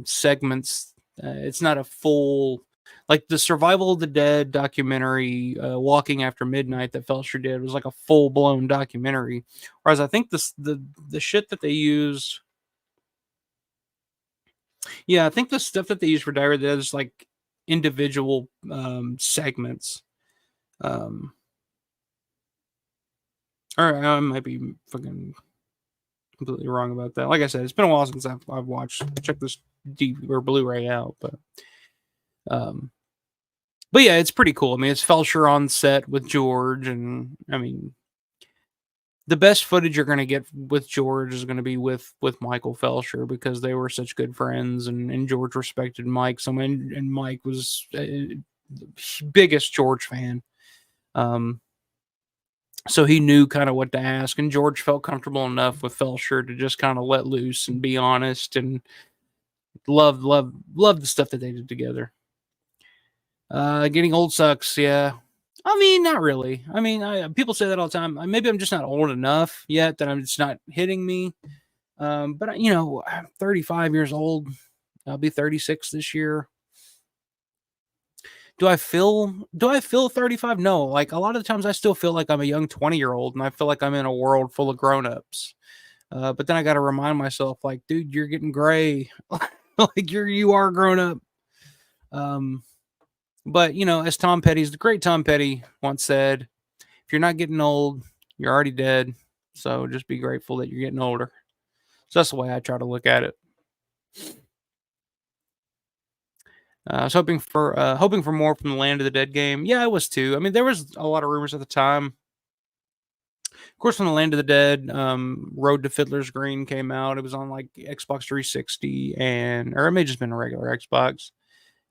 segments. It's not a full, like the Survival of the Dead documentary, Walking After Midnight, that Felcher did was like a full blown documentary. Whereas I think the shit that they use, yeah, I think the stuff that they use for Diary is like individual segments. Or I might be fucking completely wrong about that. Like I said, it's been a while since I've checked this DVD or Blu-ray out, but yeah, it's pretty cool. I mean, it's Felcher on set with George, and I mean, the best footage you're going to get with George is going to be with Michael Felcher because they were such good friends, and George respected Mike. And Mike was the biggest George fan. So he knew kind of what to ask, and George felt comfortable enough with Felcher to just kind of let loose and be honest, and love the stuff that they did together. Getting old sucks, yeah. I mean, not really. I mean, people say that all the time. Maybe I'm just not old enough yet that it's not hitting me. But I'm 35 years old. I'll be 36 this year. Do I feel 35? No. Like a lot of the times I still feel like I'm a young 20-year-old and I feel like I'm in a world full of grown-ups. But then I got to remind myself, like, dude, you're getting gray. Like you are grown up. But as the great Tom Petty once said, if you're not getting old, you're already dead. So just be grateful that you're getting older. So that's the way I try to look at it. I was hoping for more from the Land of the Dead game. Yeah, I was too. I mean, there was a lot of rumors at the time. Of course, when the Land of the Dead, Road to Fiddler's Green came out, it was on like Xbox 360 or it may have just been a regular Xbox.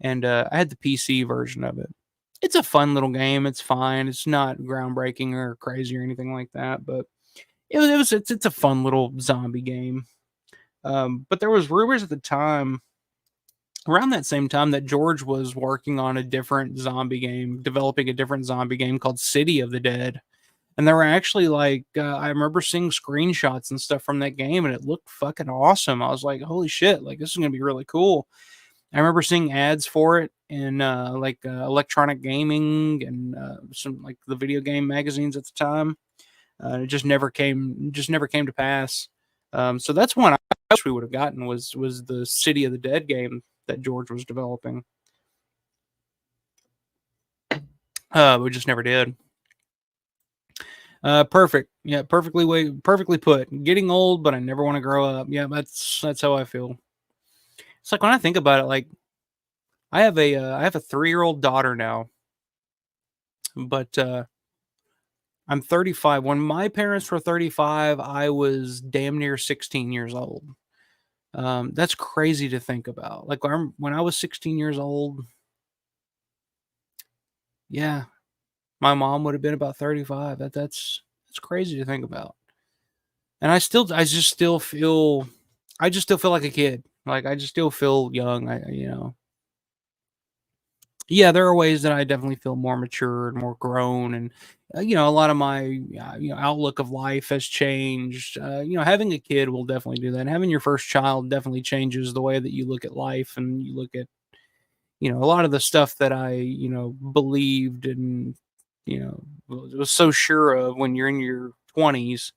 And I had the PC version of it. It's a fun little game. It's fine. It's not groundbreaking or crazy or anything like that, but it's a fun little zombie game. But there was rumors at the time, around that same time, that George was working on a different zombie game, developing a different zombie game called City of the Dead. And there were actually like, I remember seeing screenshots and stuff from that game, and it looked fucking awesome. I was like, holy shit, like this is going to be really cool. I remember seeing ads for it in Electronic Gaming and some like the video game magazines at the time. It just never came to pass. So that's one I wish we would have gotten was the City of the Dead game that George was developing. We just never did. Perfect. Yeah, perfectly put. Getting old, but I never want to grow up. Yeah, that's how I feel. It's like when I think about it, like I have a 3-year-old daughter now, but I'm 35. When my parents were 35, I was damn near 16 years old. That's crazy to think about. Like when I was 16 years old, yeah, my mom would have been about 35. That's crazy to think about. And I just still feel like a kid. Like, I just still feel young. Yeah, there are ways that I definitely feel more mature and more grown, and a lot of my outlook of life has changed. Having a kid will definitely do that. Having your first child definitely changes the way that you look at life, and you look at a lot of the stuff that I believed and was so sure of when you're in your 20s.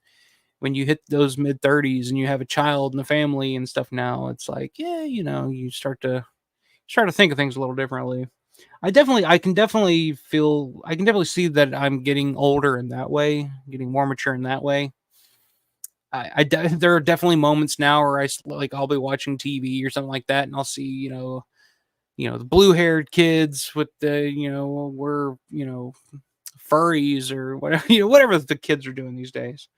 When you hit those mid 30s and you have a child and a family and stuff, now it's like, yeah, you start to think of things a little differently. I can definitely see that I'm getting older in that way, getting more mature in that way. There are definitely moments now where like I'll be watching TV or something like that, and I'll see the blue haired kids with the we're furries or whatever whatever the kids are doing these days.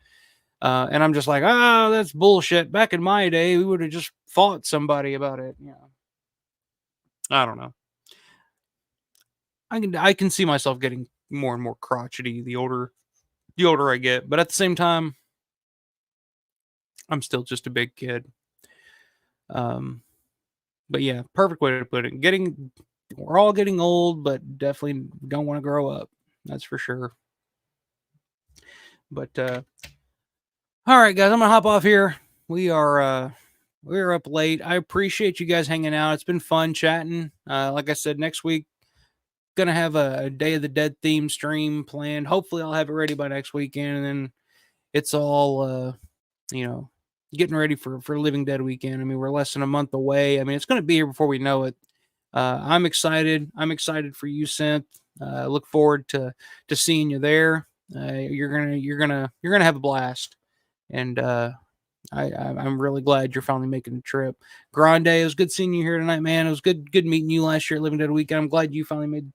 And I'm just like, oh, that's bullshit. Back in my day, we would have just fought somebody about it. I don't know. I can see myself getting more and more crotchety the older I get, but at the same time, I'm still just a big kid. Um, but yeah, perfect way to put it. We're all getting old, but definitely don't want to grow up. That's for sure. But all right, guys, I'm gonna hop off here. We're up late. I appreciate you guys hanging out. It's been fun chatting. Like I said, next week gonna have a Day of the Dead theme stream planned. Hopefully, I'll have it ready by next weekend, and then it's all you know, getting ready for Living Dead weekend. I mean, we're less than a month away. I mean, it's going to be here before we know it. I'm excited. I'm excited for you, Synth. Look forward to seeing you there. You're gonna have a blast, and I'm really glad you're finally making the trip. Grande, it was good seeing you here tonight, man. It was good meeting you last year at Living Dead weekend. I'm glad you finally made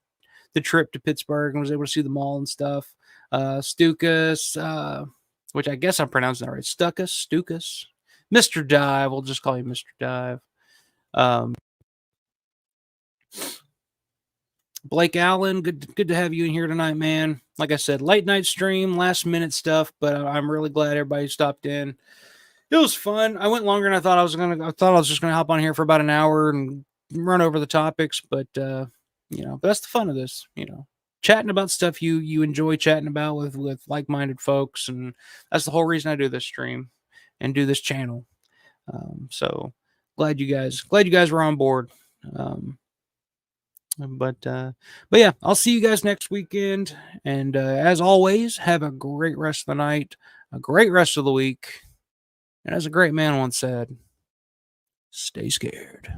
the trip to Pittsburgh and was able to see the mall and stuff. Stukas, which I guess I'm pronouncing that right. Stukas, Mr. Dive. We'll just call you Mr. Dive. Um, Blake Allen, good to have you in here tonight, man. Like I said, late night stream, last minute stuff, but I'm really glad everybody stopped in. It was fun. I went longer than I thought I was gonna. I thought I was just gonna hop on here for about an hour and run over the topics, but but that's the fun of this. Chatting about stuff you enjoy chatting about with like minded folks, and that's the whole reason I do this stream and do this channel. So glad you guys were on board. But yeah, I'll see you guys next weekend, and as always, have a great rest of the night, a great rest of the week. And as a great man once said, stay scared.